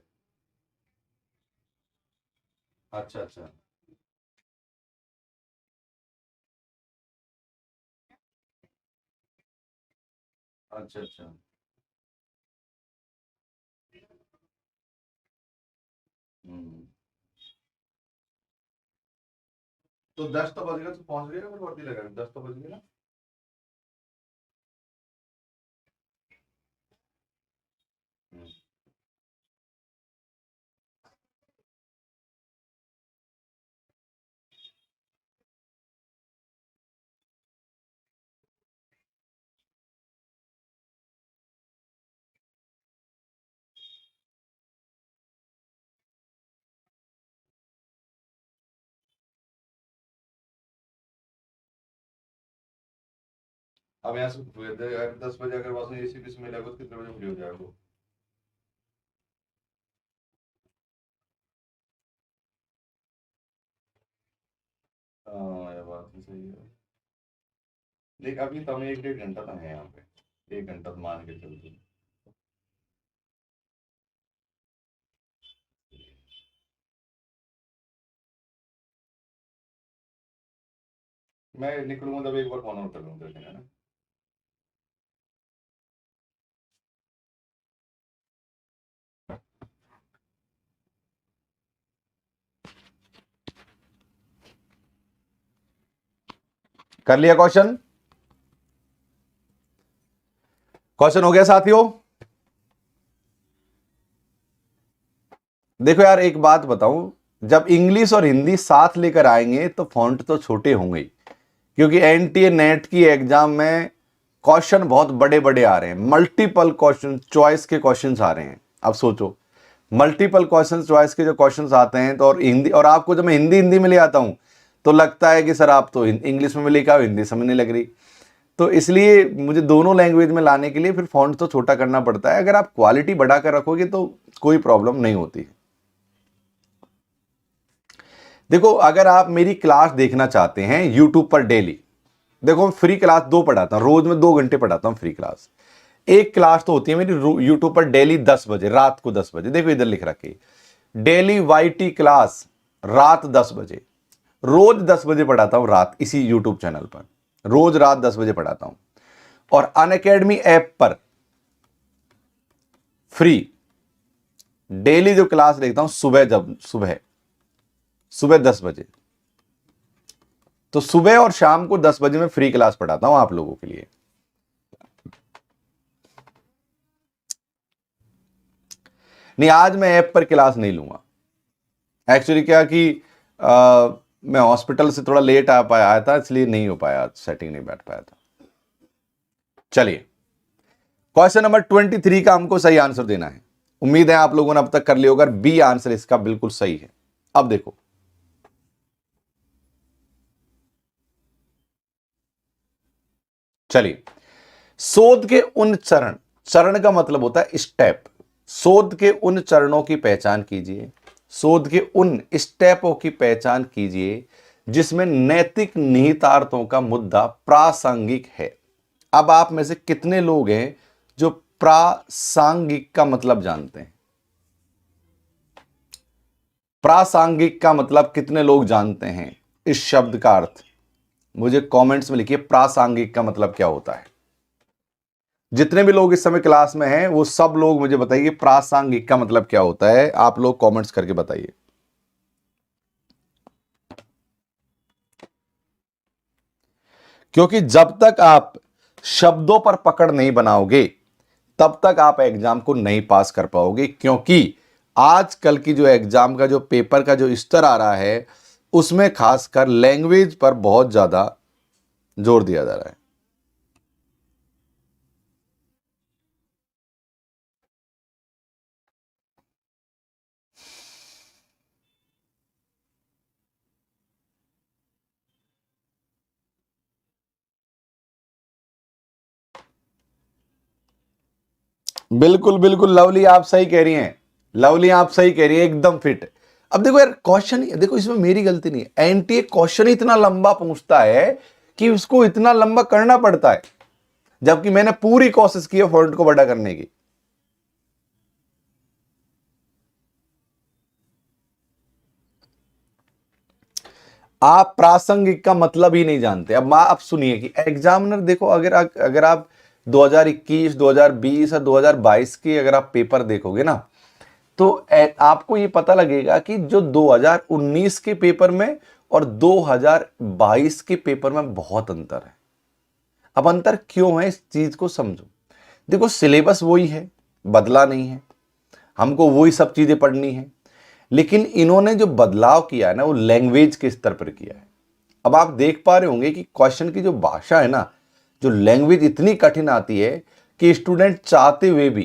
S1: अच्छा अच्छा। अच्छा अच्छा। हम्म। तो 10 तो बज गए तो पहुंच गए, फिर वर्दी लगा 10 तो बज गए ना। हम्म। अब यहाँ से 10 बजे अगर वहां से एसी से मिलेगा तो कितने बजे फ्री हो जाएगा वो? हाँ ये बात तो सही है। लेकिन अभी तो हमें 1 1.5 घंटा तो है यहाँ पे, 1 घंटा तो मान के चलते। मैं निकलूंगा तब एक बार फोन आउट कर लूंगा तेरे से, है ना? कर लिया क्वेश्चन? क्वेश्चन हो गया साथियों? देखो यार एक बात बताऊं, जब इंग्लिश और हिंदी साथ लेकर आएंगे तो फॉन्ट तो छोटे होंगे ही, क्योंकि एनटीए नेट की एग्जाम में क्वेश्चन बहुत बड़े बड़े आ रहे हैं, मल्टीपल क्वेश्चन चॉइस के क्वेश्चंस आ रहे हैं। अब सोचो, मल्टीपल क्वेश्चन चॉइस के जो क्वेश्चंस आते हैं तो, और हिंदी, और आपको जब मैं हिंदी हिंदी में ले आता हूं तो लगता है कि सर आप तो इंग्लिश में लेकर आओ, हिंदी समझ नहीं लग रही। तो इसलिए मुझे दोनों लैंग्वेज में लाने के लिए फिर फॉन्ट तो छोटा करना पड़ता है। अगर आप क्वालिटी बढ़ाकर रखोगे तो कोई प्रॉब्लम नहीं होती। देखो अगर आप मेरी क्लास देखना चाहते हैं यूट्यूब पर डेली, देखो मैं फ्री क्लास 2 पढ़ाता हूं, रोज में 2 घंटे पढ़ाता हूं फ्री क्लास। एक क्लास तो होती है मेरी यूट्यूब पर डेली 10 बजे, रात को 10 बजे, देखो इधर लिख रखे, डेली वाईटी क्लास रात 10 बजे, रोज 10 बजे पढ़ाता हूं रात, इसी यूट्यूब चैनल पर रोज रात 10 बजे पढ़ाता हूं। और अनअकैडमी ऐप पर फ्री डेली जो क्लास लेता हूं सुबह, जब सुबह सुबह 10 बजे, तो सुबह और शाम को 10 बजे में फ्री क्लास पढ़ाता हूं आप लोगों के लिए। नहीं आज मैं ऐप पर क्लास नहीं लूंगा। एक्चुअली क्या कि मैं हॉस्पिटल से थोड़ा लेट आ पाया आया था, इसलिए नहीं हो पाया, सेटिंग नहीं बैठ पाया था। चलिए क्वेश्चन नंबर 23 का हमको सही आंसर देना है। उम्मीद है आप लोगों ने अब तक कर लिया होगा, बी आंसर इसका बिल्कुल सही है। अब देखो, चलिए, शोध के उन चरण, चरण का मतलब होता है स्टेप, शोध के उन चरणों की पहचान कीजिए, शोध के उन स्टेपों की पहचान कीजिए जिसमें नैतिक निहितार्थों का मुद्दा प्रासंगिक है। अब आप में से कितने लोग हैं जो प्रासंगिक का मतलब जानते हैं? प्रासंगिक का मतलब कितने लोग जानते हैं? इस शब्द का अर्थ मुझे कमेंट्स में लिखिए, प्रासंगिक का मतलब क्या होता है। जितने भी लोग इस समय क्लास में हैं वो सब लोग मुझे बताइए प्रासंगिक का मतलब क्या होता है, आप लोग कमेंट्स करके बताइए। क्योंकि जब तक आप शब्दों पर पकड़ नहीं बनाओगे तब तक आप एग्जाम को नहीं पास कर पाओगे, क्योंकि आजकल की जो एग्जाम का जो पेपर का जो स्तर आ रहा है उसमें खासकर लैंग्वेज पर बहुत ज्यादा जोर दिया जा रहा है। बिल्कुल बिल्कुल लवली, आप सही कह रही हैं, लवली आप सही कह रही हैं, एकदम फिट। अब देखो यार, क्वेश्चन देखो, इसमें मेरी गलती नहीं है, एनटीए क्वेश्चन इतना लंबा पूछता है कि उसको इतना लंबा करना पड़ता है, जबकि मैंने पूरी कोशिश की है फॉन्ट को बड़ा करने की। आप प्रासंगिक का मतलब ही नहीं जानते। अब आप सुनिए कि एग्जामिनर देखो, अगर आप 2021, 2020 और 2022 की अगर आप पेपर देखोगे ना, तो आपको ये पता लगेगा कि जो 2019 के पेपर में और 2022 के पेपर में बहुत अंतर है। अब अंतर क्यों है, इस चीज को समझो। देखो, सिलेबस वही है, बदला नहीं है, हमको वही सब चीजें पढ़नी है, लेकिन इन्होंने जो बदलाव किया है ना, वो लैंग्वेज के स्तर पर किया है। अब आप देख पा रहे होंगे कि क्वेश्चन की जो भाषा है ना, जो लैंग्वेज इतनी कठिन आती है कि स्टूडेंट चाहते हुए भी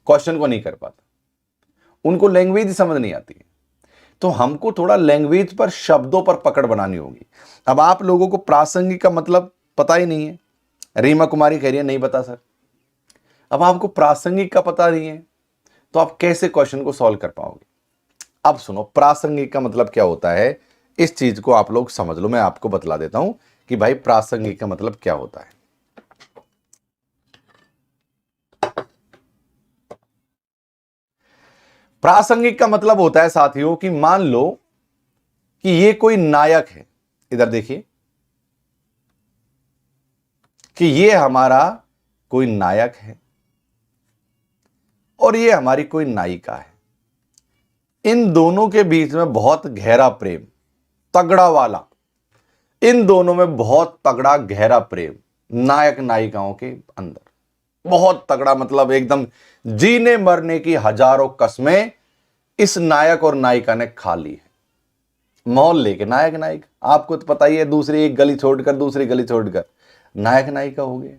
S1: क्वेश्चन को नहीं कर पाता, उनको लैंग्वेज समझ नहीं आती है। तो हमको थोड़ा लैंग्वेज पर, शब्दों पर पकड़ बनानी होगी। अब आप लोगों को प्रासंगिक का मतलब पता ही नहीं है, रीमा कुमारी कह रही है नहीं पता सर। अब आपको प्रासंगिक का पता नहीं है तो आप कैसे क्वेश्चन को सॉल्व कर पाओगे। अब सुनो, प्रासंगिक का मतलब क्या होता है, इस चीज को आप लोग समझ लो। मैं आपको बतला देता हूं कि भाई प्रासंगिक का मतलब क्या होता है। प्रासंगिक का मतलब होता है साथियों कि मान लो कि ये कोई नायक है, इधर देखिए कि ये हमारा कोई नायक है और ये हमारी कोई नायिका है। इन दोनों के बीच में बहुत गहरा प्रेम, तगड़ा वाला, इन दोनों में बहुत तगड़ा गहरा प्रेम, नायक नायिकाओं के अंदर बहुत तगड़ा, मतलब एकदम जीने मरने की हजारों कस्में इस नायक और नायिका ने खा ली है। मोहल्ले के नायक नायिका, आपको तो पता ही है, दूसरी एक गली छोड़कर दूसरी गली छोड़कर नायक नायिका हो गए।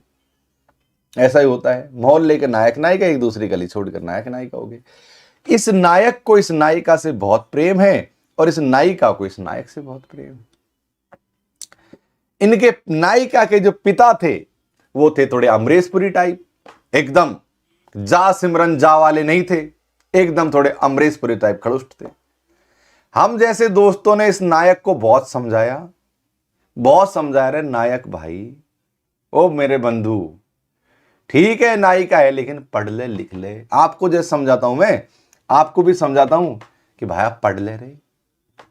S1: ऐसा ही होता है, मोहल्ले के नायक नायिका एक दूसरी गली छोड़कर नायक नायिका हो गए। इस नायक को इस नायिका से बहुत प्रेम है और इस नायिका को इस नायक से बहुत प्रेम है। इनके नायिका के जो पिता थे वो थे थोड़े अमरीशपुरी टाइप, एकदम जा सिमरन जा वाले नहीं थे, एकदम थोड़े अमरीशपुरी टाइप खड़ुष्ट थे। हम जैसे दोस्तों ने इस नायक को बहुत समझाया, बहुत समझा रहे, नायक भाई, ओ मेरे बंधु, ठीक है नायिका है लेकिन पढ़ ले लिख ले। आपको जैसे समझाता हूं मैं, आपको भी समझाता हूं कि भाई आप पढ़ ले रे,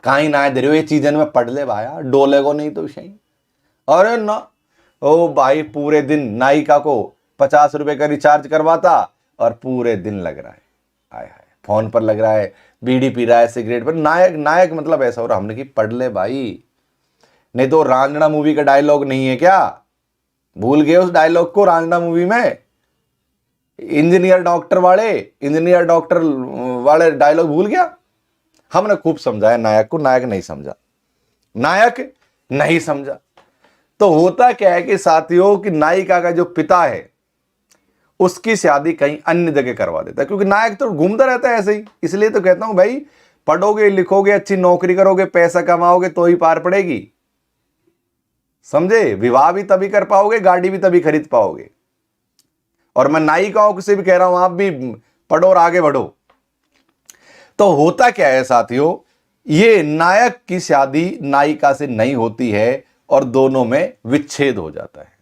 S1: कहीं ना दे रहे हो ये चीजन में, पढ़ ले भाया, डोले को नहीं तो सही। अरे ना, ओ भाई पूरे दिन नायिका को 50 रुपए का रिचार्ज करवाता और पूरे दिन लग रहा है, आय हाय, फोन पर लग रहा है, बीड़ी पी रहा है, सिगरेट पर। नायक नायक मतलब ऐसा हो रहा। हमने कि पढ़ ले भाई, नहीं तो रांझना मूवी का डायलॉग नहीं है क्या, भूल गए उस डायलॉग को? रांझना मूवी में इंजीनियर डॉक्टर वाले डायलॉग भूल गया? हमने खूब समझाया नायक को, नायक नहीं समझा, नायक नहीं समझा। तो होता क्या है कि साथियों की नायिका का जो पिता है उसकी शादी कहीं अन्य जगह करवा देता है, क्योंकि नायक तो घूमता रहता है ऐसे ही। इसलिए तो कहता हूं भाई, पढ़ोगे लिखोगे, अच्छी नौकरी करोगे, पैसा कमाओगे तो ही पार पड़ेगी, समझे? विवाह भी तभी कर पाओगे, गाड़ी भी तभी खरीद पाओगे। और मैं नायिकाओं से भी कह रहा हूं, आप भी पढ़ो और आगे बढ़ो। तो होता क्या है साथियों, ये नायक की शादी नायिका से नहीं होती है और दोनों में विच्छेद हो जाता है।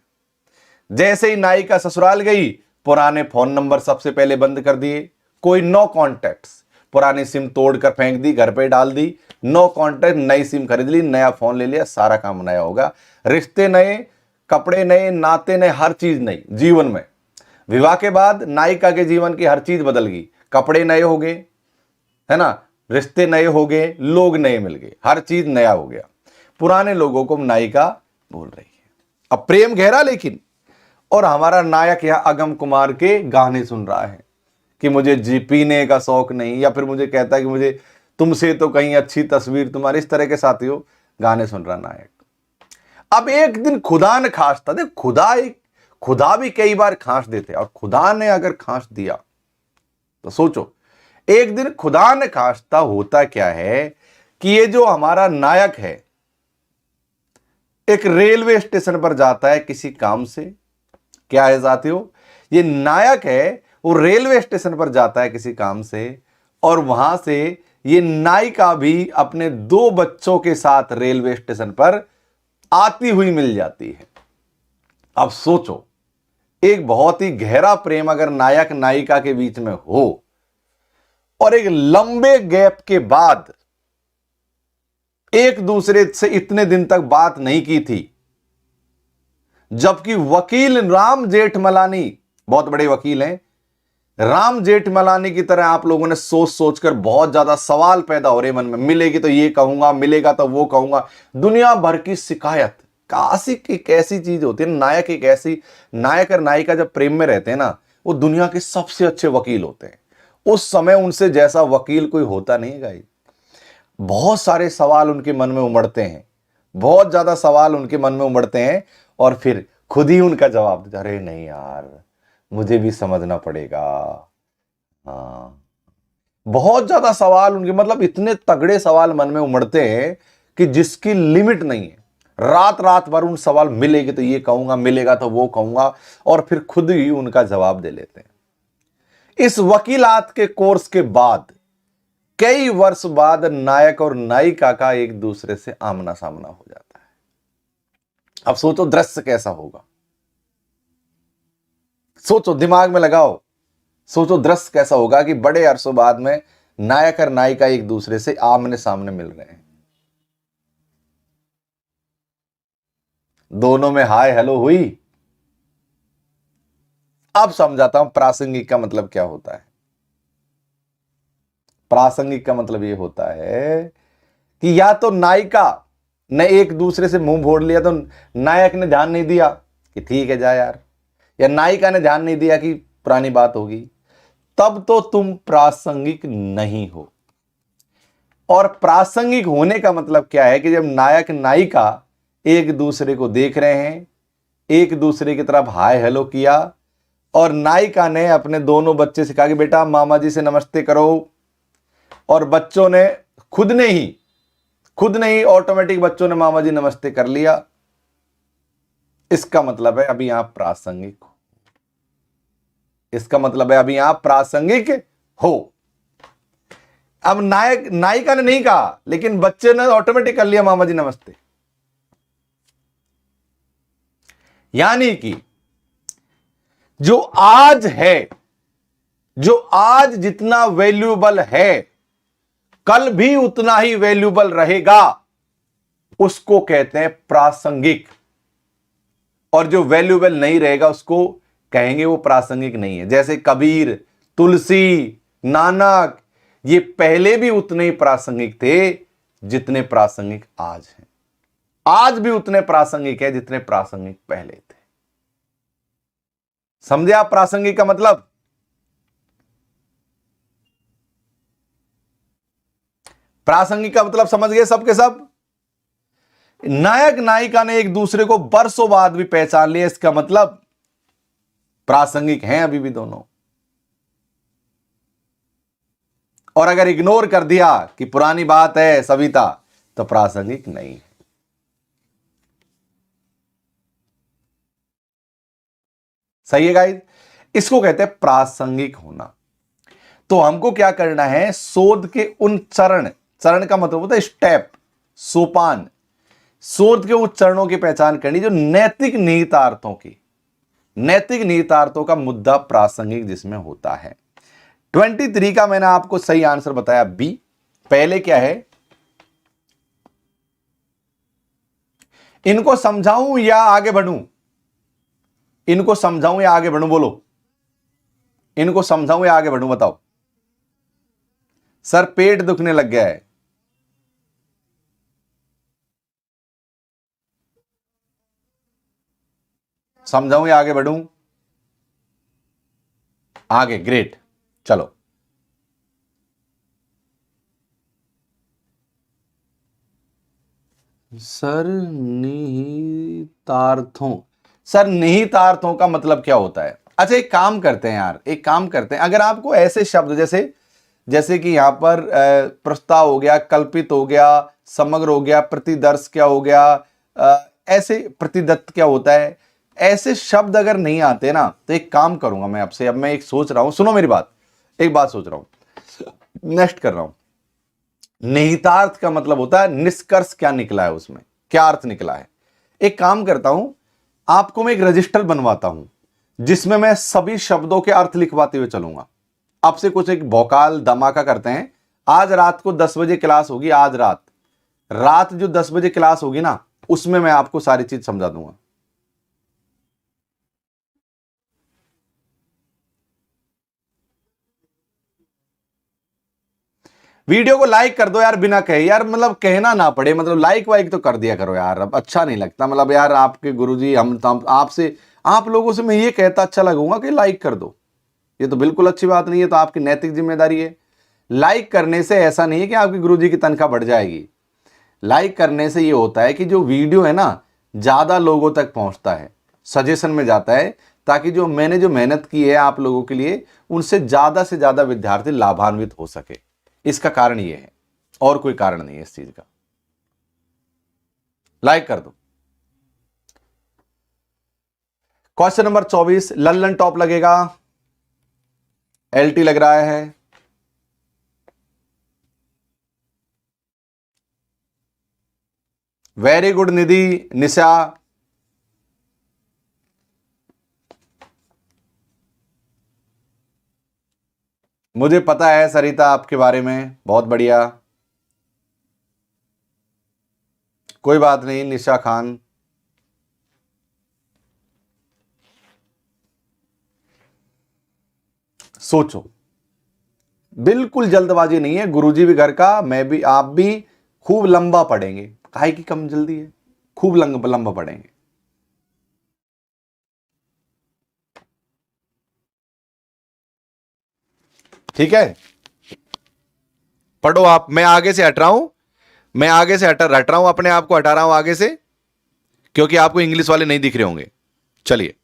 S1: जैसे ही नायिका ससुराल गई, पुराने फोन नंबर सबसे पहले बंद कर दिए, कोई नो कॉन्टैक्ट्स, पुरानी सिम तोड़कर फेंक दी, घर पे डाल दी, नो कॉन्टैक्ट, नई सिम खरीद ली, नया फोन ले लिया, सारा काम नया होगा, रिश्ते नए, कपड़े नए, नाते नए, हर चीज नई जीवन में। विवाह के बाद नायिका के जीवन की हर चीज बदल गई, कपड़े नए हो गए, है ना, रिश्ते नए हो गए, लोग नए मिल गए, हर चीज नया हो गया। पुराने लोगों को नायिका भूल रही है। अब प्रेम गहरा, लेकिन और हमारा नायक यहां अगम कुमार के गाने सुन रहा है कि मुझे जी पीने का शौक नहीं, या फिर मुझे कहता है कि मुझे तुमसे तो कहीं अच्छी तस्वीर तुम्हारी, इस तरह के साथियों गाने सुन रहा नायक। अब एक दिन खुदा ने खांसता, देख खुदा भी कई बार खांस देते, और खुदा ने अगर खांस दिया तो सोचो, एक दिन खुदा ने खांसता, होता क्या है कि ये जो हमारा नायक है एक रेलवे स्टेशन पर जाता है किसी काम से। क्या है साथियों, ये नायक है, वो रेलवे स्टेशन पर जाता है किसी काम से, और वहां से ये नायिका भी अपने 2 बच्चों के साथ रेलवे स्टेशन पर आती हुई मिल जाती है। अब सोचो, एक बहुत ही गहरा प्रेम अगर नायक नायिका के बीच में हो, और एक लंबे गैप के बाद एक दूसरे से इतने दिन तक बात नहीं की थी, जबकि वकील राम जेठमलानी, बहुत बड़े वकील हैं, राम जेठमलानी की तरह आप लोगों ने सोच सोचकर बहुत ज्यादा सवाल पैदा हो रहे मन में, मिलेगी तो ये कहूंगा, मिलेगा तो वो कहूंगा, दुनिया भर की शिकायत। काशिक एक ऐसी चीज होती है, नायक एक ऐसी, नायक और नायिका जब प्रेम में रहते हैं ना, वो दुनिया के सबसे अच्छे वकील होते हैं। उस समय उनसे जैसा वकील कोई होता नहीं है गाइस। बहुत सारे सवाल उनके मन में उमड़ते हैं, बहुत ज्यादा सवाल उनके मन में उमड़ते हैं, और फिर खुद ही उनका जवाब देते, अरे नहीं यार मुझे भी समझना पड़ेगा। हाँ, बहुत ज्यादा सवाल उनके, मतलब इतने तगड़े सवाल मन में उमड़ते हैं कि जिसकी लिमिट नहीं है। रात रात भर उन सवाल, मिलेगी तो ये कहूंगा, मिलेगा तो वो कहूंगा, और फिर खुद ही उनका जवाब दे लेते हैं। इस वकीलात के कोर्स के बाद कई वर्ष बाद नायक और नायिका का एक दूसरे से आमना सामना हो जाता है। अब सोचो दृश्य कैसा होगा, सोचो, दिमाग में लगाओ, सोचो दृश्य कैसा होगा कि बड़े अरसों बाद में नायक और नायिका एक दूसरे से आमने सामने मिल रहे हैं, दोनों में हाय हेलो हुई। अब समझाता हूं प्रासंगिक का मतलब क्या होता है। प्रासंगिक का मतलब यह होता है कि या तो नायिका ने एक दूसरे से मुंह मोड़ लिया, तो नायक ने ध्यान नहीं दिया कि ठीक है जा यार, या नायिका ने ध्यान नहीं दिया कि पुरानी बात होगी, तब तो तुम प्रासंगिक नहीं हो। और प्रासंगिक होने का मतलब क्या है कि जब नायक नायिका एक दूसरे को देख रहे हैं, एक दूसरे की तरफ हाय हेलो किया, और नायिका ने अपने दोनों बच्चे से कहा कि बेटा मामा जी से नमस्ते करो, और बच्चों ने खुद ने ही ऑटोमेटिक बच्चों ने मामा जी नमस्ते कर लिया, इसका मतलब है अभी आप प्रासंगिक हो। इसका मतलब है अभी आप प्रासंगिक हो। अब नायिका ने नहीं कहा, लेकिन बच्चे ने ऑटोमेटिक कर लिया मामा जी नमस्ते। यानी कि जो आज है, जो आज जितना वैल्यूएबल है, कल भी उतना ही वैल्यूएबल रहेगा, उसको कहते हैं प्रासंगिक। और जो वैल्यूएबल नहीं रहेगा उसको कहेंगे वो प्रासंगिक नहीं है। जैसे कबीर, तुलसी, नानक, ये पहले भी उतने ही प्रासंगिक थे जितने प्रासंगिक आज हैं। आज भी उतने प्रासंगिक है जितने प्रासंगिक पहले थे। समझे आप प्रासंगिक का मतलब? प्रासंगिक का मतलब समझ गए सबके सब? नायक नायिका ने एक दूसरे को बरसों बाद भी पहचान लिया, इसका मतलब प्रासंगिक हैं अभी भी दोनों। और अगर इग्नोर कर दिया कि पुरानी बात है सविता, तो प्रासंगिक नहीं है। सही है गाइस? इसको कहते हैं प्रासंगिक होना। तो हमको क्या करना है, शोध के उन चरण का मतलब होता है स्टेप, सोपान, शोध के उन चरणों की पहचान करनी जो नैतिक निहितार्थों का मुद्दा प्रासंगिक जिसमें होता है। 23 का मैंने आपको सही आंसर बताया बी। पहले क्या है, इनको समझाऊं या आगे बढ़ूं? इनको समझाऊं या आगे बढ़ूं? बोलो, इनको समझाऊं या आगे बढ़ूं? बताओ। सर पेट दुखने लग गया है। समझाऊं या आगे बढ़ूं? आगे, ग्रेट, चलो। सर निहितार्थों, सर निहितार्थों का मतलब क्या होता है? अच्छा एक काम करते हैं यार, एक काम करते हैं, अगर आपको ऐसे शब्द जैसे जैसे कि यहां पर प्रस्ताव हो गया, कल्पित हो गया, समग्र हो गया, प्रतिदर्श क्या हो गया, ऐसे प्रतिदत्त क्या होता है, ऐसे शब्द अगर नहीं आते ना तो एक काम करूंगा मैं आपसे। अब मैं एक सोच रहा हूं, सुनो मेरी बात, एक बात सोच रहा हूं, नेक्स्ट कर रहा हूं। निहितार्थ का मतलब होता है निष्कर्ष क्या निकला है, उसमें क्या अर्थ निकला है। एक काम करता हूं, आपको मैं एक रजिस्टर बनवाता हूं जिसमें मैं सभी शब्दों के अर्थ लिखवाते हुए चलूंगा। आपसे कुछ एक भौकाल धमाका करते हैं। आज रात को 10 बजे क्लास होगी, आज रात रात जो 10 बजे क्लास होगी ना, उसमें मैं आपको सारी चीज समझा दूंगा। वीडियो को लाइक कर दो यार, बिना कहे यार, मतलब कहना ना पड़े, मतलब लाइक वाइक तो कर दिया करो यार। अब अच्छा नहीं लगता, मतलब यार आपके गुरुजी हम आपसे, आप लोगों से मैं ये कहता अच्छा लगूंगा कि लाइक कर दो, ये तो बिल्कुल अच्छी बात नहीं है, तो आपकी नैतिक जिम्मेदारी है। लाइक करने से ऐसा नहीं है कि आपकी गुरुजी की तनख्वाह बढ़ जाएगी। लाइक करने से ये होता है कि जो वीडियो है ना ज्यादा लोगों तक पहुंचता है, सजेशन में जाता है, ताकि जो मैंने जो मेहनत की है आप लोगों के लिए, उनसे से ज्यादा विद्यार्थी लाभान्वित हो सके। इसका कारण ये है, और कोई कारण नहीं है इस चीज का। लाइक कर दो। क्वेश्चन नंबर 24, लल्लन टॉप लगेगा, एलटी लग रहा है। वेरी गुड निधि, निशा, मुझे पता है सरिता आपके बारे में, बहुत बढ़िया, कोई बात नहीं। निशा खान, सोचो, बिल्कुल जल्दबाजी नहीं है, गुरुजी भी घर का, मैं भी, आप भी खूब लंबा पढ़ेंगे, काहे की कम जल्दी है, खूब लंबा पढ़ेंगे। ठीक है, पढ़ो आप, मैं आगे से हट रहा हूं, मैं आगे से हट रहा हूं, अपने आप को हटा रहा हूं आगे से, क्योंकि आपको इंग्लिश वाले नहीं दिख रहे होंगे। चलिए,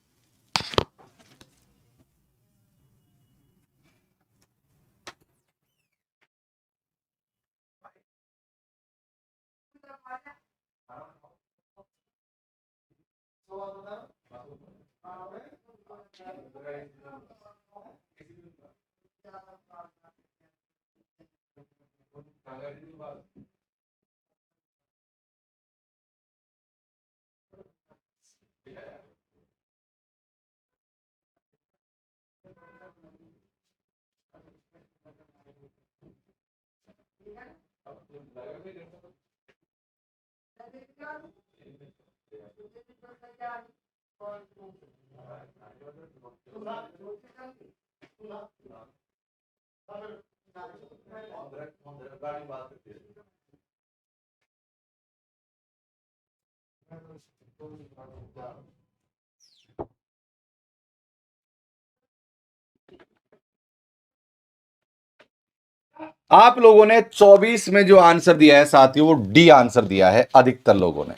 S1: आप लोगों ने 24 में जो आंसर दिया है साथियों, वो डी आंसर दिया है अधिकतर लोगों ने।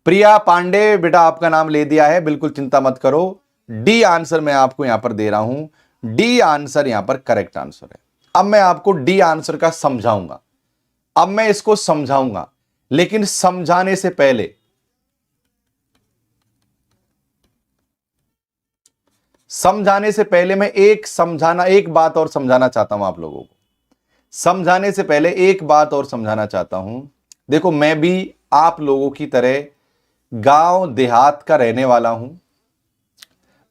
S1: प्रिया पांडे बेटा आपका नाम ले दिया है, बिल्कुल चिंता मत करो, डी आंसर मैं आपको यहां पर दे रहा हूं, डी आंसर यहां पर करेक्ट आंसर है। अब मैं आपको डी आंसर का समझाऊंगा, अब मैं इसको समझाऊंगा, लेकिन समझाने से पहले मैं एक बात और समझाना चाहता हूं आप लोगों को। समझाने से पहले एक बात और समझाना चाहता हूं। देखो, मैं भी आप लोगों की तरह गांव देहात का रहने वाला हूं।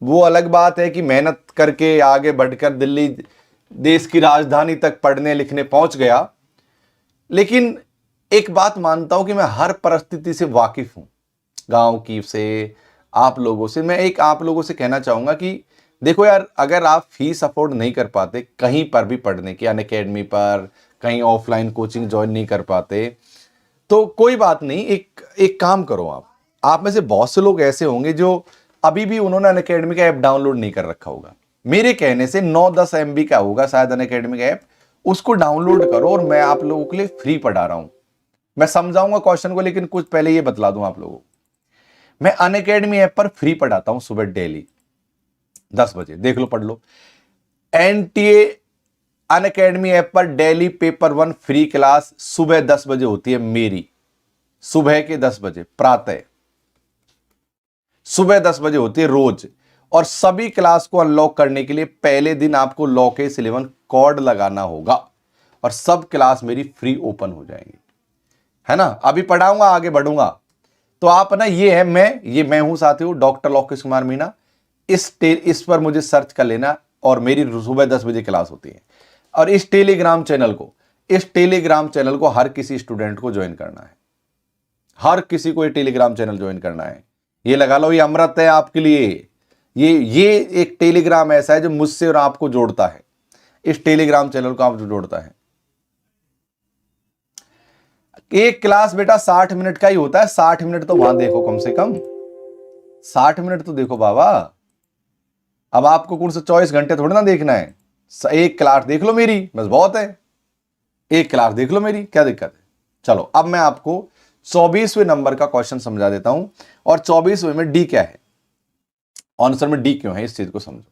S1: वो अलग बात है कि मेहनत करके आगे बढ़कर दिल्ली देश की राजधानी तक पढ़ने लिखने पहुंच गया, लेकिन एक बात मानता हूं कि मैं हर परिस्थिति से वाकिफ हूं, गांव की से, आप लोगों से। मैं एक आप लोगों से कहना चाहूंगा कि देखो यार, अगर आप फीस अफोर्ड नहीं कर पाते कहीं पर भी पढ़ने की, अन अकेडमी पर कहीं ऑफलाइन कोचिंग ज्वाइन नहीं कर पाते, तो कोई बात नहीं, एक काम करो आप, आप में से बहुत से लोग ऐसे होंगे जो अभी भी उन्होंने अनअकैडमी का ऐप डाउनलोड नहीं कर रखा होगा। मेरे कहने से 9-10 MB का होगा शायद अनअकैडमी का ऐप, उसको डाउनलोड करो और मैं आप लोगों के लिए फ्री पढ़ा रहा हूं। मैं समझाऊंगा क्वेश्चन को, लेकिन कुछ पहले ये बतला दूं आप लोगों को, मैं अनअकैडमी ऐप पर फ्री पढ़ाता हूं सुबह डेली 10 बजे, देख लो पढ़ लो। NTA अनअकैडमी ऐप पर डेली पेपर 1 फ्री क्लास सुबह 10 बजे होती है मेरी, सुबह के 10 बजे प्रातः, सुबह 10 बजे होती है रोज। और सभी क्लास को अनलॉक करने के लिए पहले दिन आपको लॉक एस 11 कोड लगाना होगा और सब क्लास मेरी फ्री ओपन हो जाएंगी, है ना। अभी पढ़ाऊंगा, आगे बढ़ूंगा। तो आप ना, ये है मैं हूं साथियों डॉक्टर लोकेश कुमार मीणा। इस पर मुझे सर्च कर लेना और मेरी सुबह 10 बजे क्लास होती है। और इस टेलीग्राम चैनल को हर किसी स्टूडेंट को ज्वाइन करना है, हर किसी को ये टेलीग्राम चैनल ज्वाइन करना है। ये लगा लो, ये अमृत है आपके लिए। ये एक टेलीग्राम ऐसा है जो मुझसे और आपको जोड़ता है। इस टेलीग्राम चैनल को आप जो जोड़ता है। एक क्लास बेटा 60 मिनट का ही होता है, 60 मिनट तो वहां देखो, कम से कम 60 मिनट तो देखो बाबा। अब आपको कौन सा 24 घंटे थोड़ा ना देखना है, एक क्लास देख लो मेरी, बस बहुत है। एक क्लास देख लो मेरी, क्या दिक्कत है। चलो अब मैं आपको 24वें नंबर का क्वेश्चन समझा देता हूं। और 24वें में डी क्या है, आंसर में डी क्यों है, इस चीज को समझो।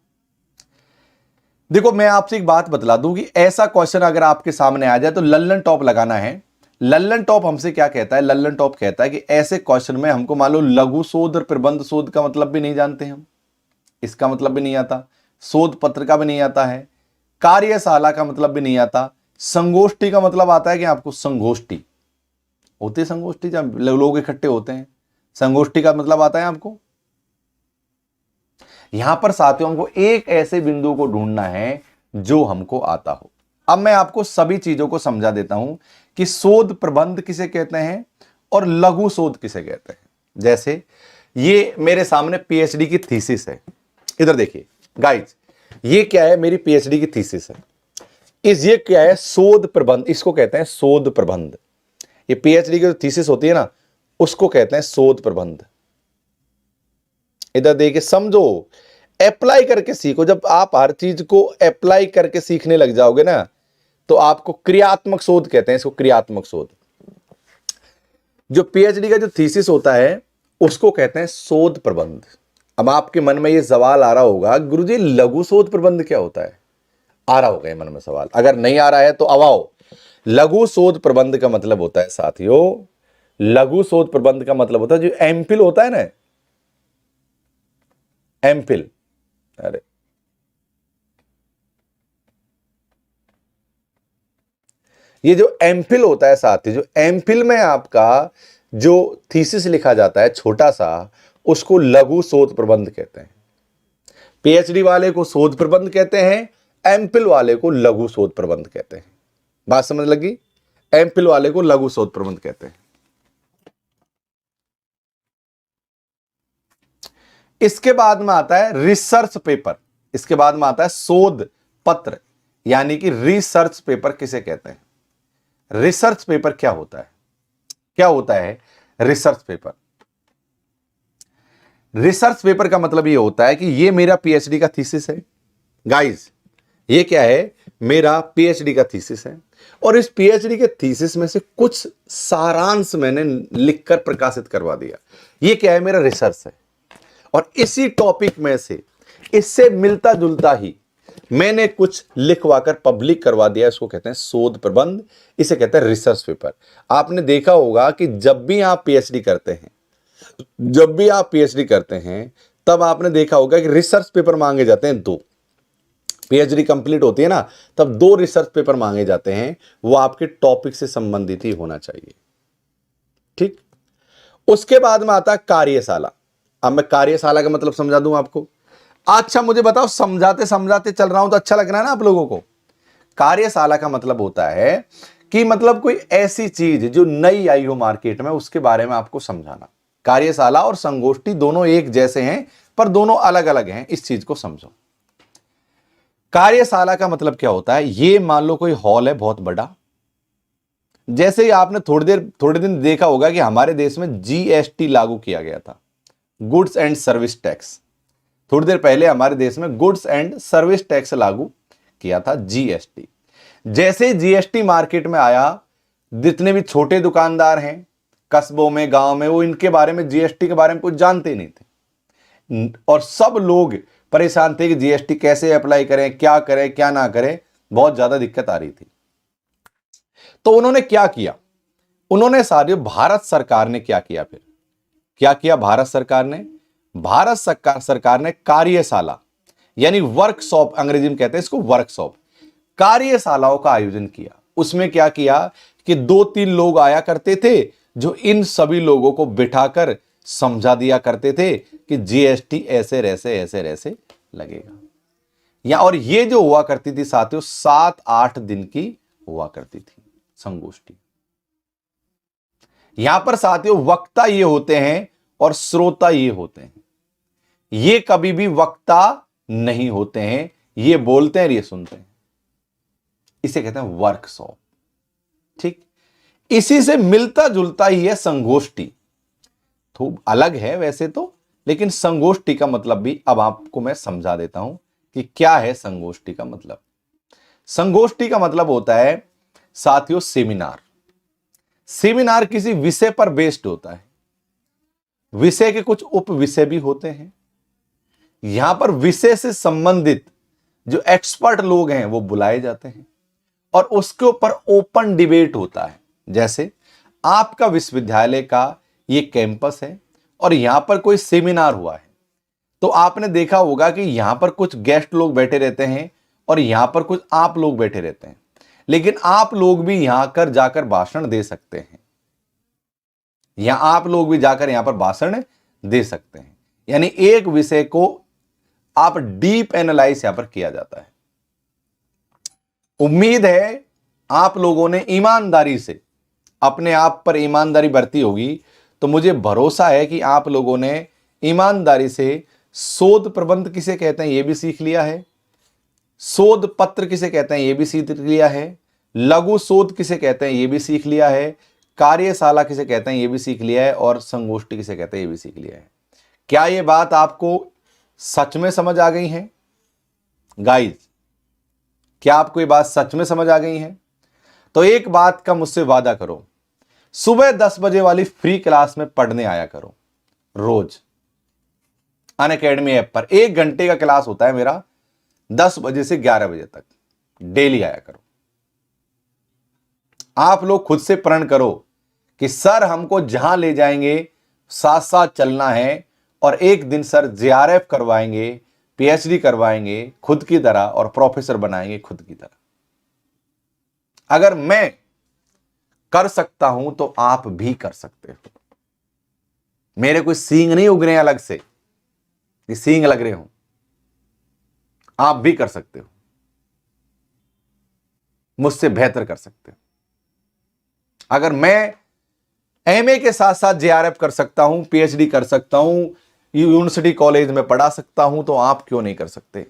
S1: देखो मैं आपसे एक बात बतला दूं कि ऐसा क्वेश्चन अगर आपके सामने आ जाए तो लल्लन टॉप लगाना है। लल्लन टॉप हमसे क्या कहता है, लल्लन टॉप कहता है कि ऐसे क्वेश्चन में हमको मान लो लघु शोध और प्रबंध शोध का मतलब भी नहीं जानते हम, इसका मतलब भी नहीं आता, शोध पत्र का भी नहीं आता है, कार्यशाला का मतलब भी नहीं आता, संगोष्ठी का मतलब आता है कि आपको, संगोष्ठी होती है, संगोष्ठी जब लोग इकट्ठे होते हैं, संगोष्ठी का मतलब आता है आपको। यहां पर साथियों को एक ऐसे बिंदु को ढूंढना है जो हमको आता हो। अब मैं आपको सभी चीजों को समझा देता हूं कि शोध प्रबंध किसे कहते हैं और लघु शोध किसे कहते हैं। जैसे ये मेरे सामने पीएचडी की थीसिस है, इधर देखिए गाइस, ये क्या है, मेरी पीएचडी की थीसिस है। ये क्या है, शोध प्रबंध, इसको कहते हैं शोध प्रबंध। ये पीएचडी की जो थीसिस होती है ना, उसको कहते हैं शोध प्रबंध। इधर देखिए, समझो, अप्लाई करके सीखो। जब आप हर चीज को अप्लाई करके सीखने लग जाओगे ना, तो आपको क्रियात्मक शोध कहते हैं, इसको क्रियात्मक शोध। जो पीएचडी का जो थीसिस होता है उसको कहते हैं शोध प्रबंध। अब आपके मन में ये सवाल आ रहा होगा, गुरुजी लघु शोध प्रबंध क्या होता है, आ रहा होगा ये मन में सवाल। अगर नहीं आ रहा है तो अब आओ। लघु शोध प्रबंध का मतलब होता है साथियों, लघु शोध प्रबंध का मतलब होता है जो एमफिल होता है ना, एमफिल, अरे ये जो एमफिल होता है साथी, जो एमफिल में आपका जो थीसिस लिखा जाता है छोटा सा, उसको लघु शोध प्रबंध कहते हैं। पीएचडी वाले को शोध प्रबंध कहते हैं, एमफिल वाले को लघु शोध प्रबंध कहते हैं। बात समझ लगी, एमफिल वाले को लघु शोध प्रबंध कहते हैं। इसके बाद में आता है रिसर्च पेपर, इसके बाद में आता है शोध पत्र, यानी कि रिसर्च पेपर किसे कहते हैं। रिसर्च पेपर क्या होता है, क्या होता है रिसर्च पेपर। रिसर्च पेपर का मतलब ये होता है कि ये मेरा पीएचडी का थीसिस है गाइस, ये क्या है, मेरा पीएचडी का थीसिस है। और इस पीएचडी के थीसिस में से कुछ सारांश मैंने लिखकर प्रकाशित करवा दिया। ये क्या है, मेरा रिसर्च है। और इसी टॉपिक में से, इससे मिलता जुलता ही मैंने कुछ लिखवाकर पब्लिक करवा दिया, इसको कहते हैं शोध प्रबंध, इसे कहते हैं रिसर्च पेपर। आपने देखा होगा कि जब भी आप पीएचडी करते हैं, जब भी आप पीएचडी करते हैं, तब आपने देखा होगा कि रिसर्च पेपर मांगे जाते हैं 2। पीएचडी कंप्लीट होती है ना, तब 2 रिसर्च पेपर मांगे जाते हैं, वो आपके टॉपिक से संबंधित ही होना चाहिए, ठीक। उसके बाद में आता है कार्यशाला। अब मैं कार्यशाला का मतलब समझा दूं आपको। अच्छा मुझे बताओ, समझाते समझाते चल रहा हूं तो अच्छा लग रहा है ना आप लोगों को। कार्यशाला का मतलब होता है कि मतलब कोई ऐसी चीज जो नई आई हो मार्केट में, उसके बारे में आपको समझाना। कार्यशाला और संगोष्ठी दोनों एक जैसे हैं, पर दोनों अलग अलग हैं, इस चीज को समझो। कार्यशाला का मतलब क्या होता है, ये मान लो कोई हॉल है बहुत बड़ा, जैसे ही आपने थोड़े दिन देखा होगा कि हमारे देश में जीएसटी लागू किया गया था, गुड्स एंड सर्विस टैक्स। थोड़ी देर पहले हमारे देश में गुड्स एंड सर्विस टैक्स लागू किया था, जीएसटी। जैसे जीएसटी मार्केट में आया, जितने भी छोटे दुकानदार हैं कस्बों में, गांव में, वो इनके बारे में, जीएसटी के बारे में कुछ जानते ही नहीं थे, और सब लोग परेशान थे कि जीएसटी कैसे अप्लाई करें, क्या ना करें, बहुत ज्यादा दिक्कत आ रही थी। तो उन्होंने क्या किया, उन्होंने साथियों, भारत सरकार ने क्या किया, फिर क्या किया भारत सरकार ने? भारत सरकार ने कार्यशाला, यानी वर्कशॉप, अंग्रेजी में कहते हैं इसको वर्कशॉप, कार्यशालाओं का आयोजन किया। उसमें क्या किया कि 2-3 लोग आया करते थे जो इन सभी लोगों को बिठाकर समझा दिया करते थे कि जीएसटी ऐसे ऐसे लगेगा। या और ये जो हुआ करती थी साथियों, 7-8 दिन की हुआ करती थी संगोष्ठी। यहां पर साथियों वक्ता ये होते हैं और श्रोता ये होते हैं। ये कभी भी वक्ता नहीं होते हैं, ये बोलते हैं और ये सुनते हैं। इसे कहते हैं वर्कशॉप। ठीक, इसी से मिलता जुलता ही है संगोष्ठी। तो अलग है वैसे तो, लेकिन संगोष्ठी का मतलब भी अब आपको मैं समझा देता हूं कि क्या है संगोष्ठी का मतलब। संगोष्ठी का मतलब होता है साथियों सेमिनार। सेमिनार किसी विषय पर बेस्ड होता है। विषय के कुछ उप विषय भी होते हैं। यहां पर विषय से संबंधित जो एक्सपर्ट लोग हैं वो बुलाए जाते हैं और उसके ऊपर ओपन डिबेट होता है। जैसे आपका विश्वविद्यालय का ये कैंपस है और यहां पर कोई सेमिनार हुआ है, तो आपने देखा होगा कि यहां पर कुछ गेस्ट लोग बैठे रहते हैं और यहां पर कुछ आप लोग बैठे रहते हैं, लेकिन आप लोग भी यहां कर जाकर भाषण दे सकते हैं। आप लोग भी जाकर यहां पर भाषण दे सकते हैं। यानी एक विषय को आप डीप एनालाइज यहां पर किया जाता है। उम्मीद है आप लोगों ने ईमानदारी से अपने आप पर ईमानदारी बरती होगी, तो मुझे भरोसा है कि आप लोगों ने ईमानदारी से शोध प्रबंध किसे कहते हैं यह भी सीख लिया है, शोध पत्र किसे कहते हैं यह भी सीख लिया है, लघु शोध किसे कहते हैं यह भी सीख लिया है, कार्यशाला किसे कहते हैं यह भी सीख लिया है, और संगोष्ठी किसे कहते हैं यह भी सीख लिया है। क्या यह बात आपको सच में समझ आ गई है गाइस? क्या आपको ये बात सच में समझ आ गई है? तो एक बात का मुझसे वादा करो, सुबह 10 बजे वाली फ्री क्लास में पढ़ने आया करो रोज। अनअकैडमी ऐप पर 1 घंटे का क्लास होता है मेरा, 10 बजे से 11 बजे तक डेली आया करो। आप लोग खुद से प्रण करो कि सर हमको जहां ले जाएंगे साथ साथ चलना है, और एक दिन सर जेआरएफ करवाएंगे, पीएचडी करवाएंगे खुद की तरह, और प्रोफेसर बनाएंगे खुद की तरह। अगर मैं कर सकता हूं तो आप भी कर सकते हो। मेरे कोई सींग नहीं उग रहे हैं अलग से कि सींग लग रहे हो, आप भी कर सकते हो, मुझसे बेहतर कर सकते हो। अगर मैं एमए के साथ साथ जेआरएफ कर सकता हूं, पीएचडी कर सकता हूं, यूनिवर्सिटी कॉलेज में पढ़ा सकता हूं, तो आप क्यों नहीं कर सकते?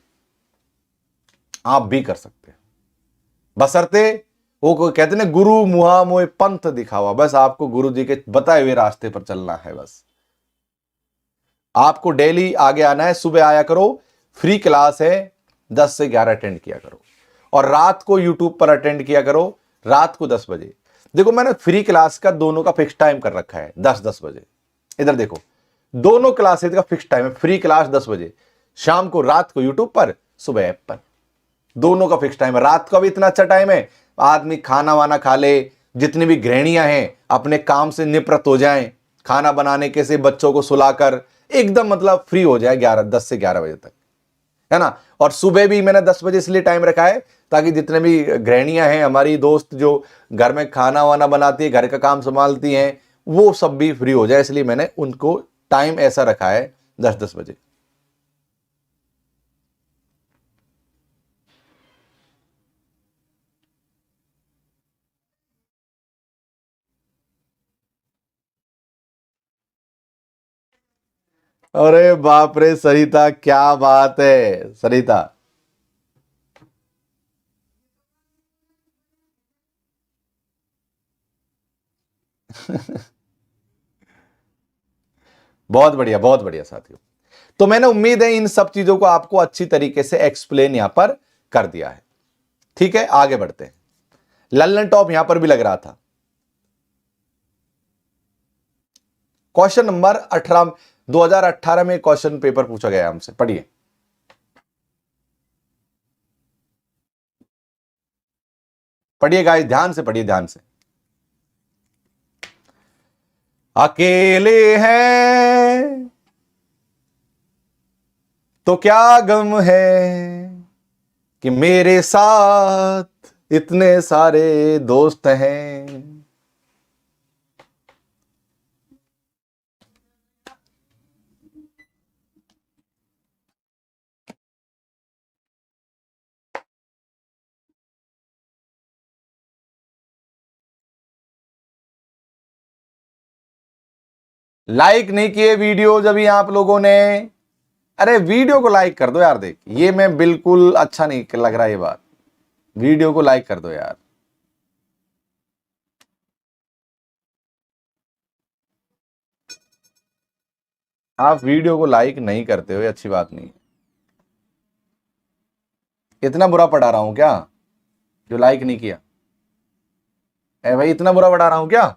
S1: आप भी कर सकते हैं, बशर्ते वो कहते ना गुरु मुहा मोए पंथ दिखावा, बस आपको गुरु जी के बताए हुए रास्ते पर चलना है। बस आपको डेली आगे आना है। सुबह आया करो, फ्री क्लास है, 10 से 11 अटेंड किया करो, और रात को यूट्यूब पर अटेंड किया करो, रात को 10 बजे। देखो मैंने फ्री क्लास का दोनों का फिक्स टाइम कर रखा है, 10-10 बजे। इधर देखो, दोनों क्लासेज का फिक्स टाइम है। फ्री क्लास 10 बजे शाम को, रात को यूट्यूब पर, सुबह ऐप पर, दोनों का फिक्स टाइम है। रात का भी इतना अच्छा टाइम है, आदमी खाना वाना खा ले, जितनी भी गृहिणियां हैं अपने काम से निवृत्त हो जाएं, खाना बनाने के से बच्चों को सुलाकर एकदम मतलब फ्री हो जाए 10 से 11 बजे तक, है ना। और सुबह भी मैंने 10 बजे इसलिए टाइम रखा है ताकि जितने भी गृहिणियां हैं, हमारी दोस्त जो घर में खाना वाना बनाती है, घर का काम संभालती हैं, वो सब भी फ्री हो जाए, इसलिए मैंने उनको टाइम ऐसा रखा है 10-10 बजे। अरे बाप रे सरिता, क्या बात है सरिता। बहुत बढ़िया साथियों। तो मैंने उम्मीद है इन सब चीजों को आपको अच्छी तरीके से एक्सप्लेन यहां पर कर दिया है। ठीक है, आगे बढ़ते हैं। लल्लन टॉप यहां पर भी लग रहा था। क्वेश्चन नंबर 18, 2018 में क्वेश्चन पेपर पूछा गया हमसे, पढ़िए। पढ़िए गाइस, ध्यान से पढ़िए, ध्यान से। अकेले हैं तो क्या गम है कि मेरे साथ इतने सारे दोस्त हैं। लाइक नहीं किए वीडियो जब आप लोगों ने, अरे वीडियो को लाइक कर दो यार। देख, ये मैं बिल्कुल अच्छा नहीं लग रहा ये बात। वीडियो को लाइक कर दो यार। आप वीडियो को लाइक नहीं करते हो, ये अच्छी बात नहीं। इतना बुरा पढ़ा रहा हूं क्या जो लाइक नहीं किया? ए भाई, इतना बुरा पढ़ा रहा हूं क्या?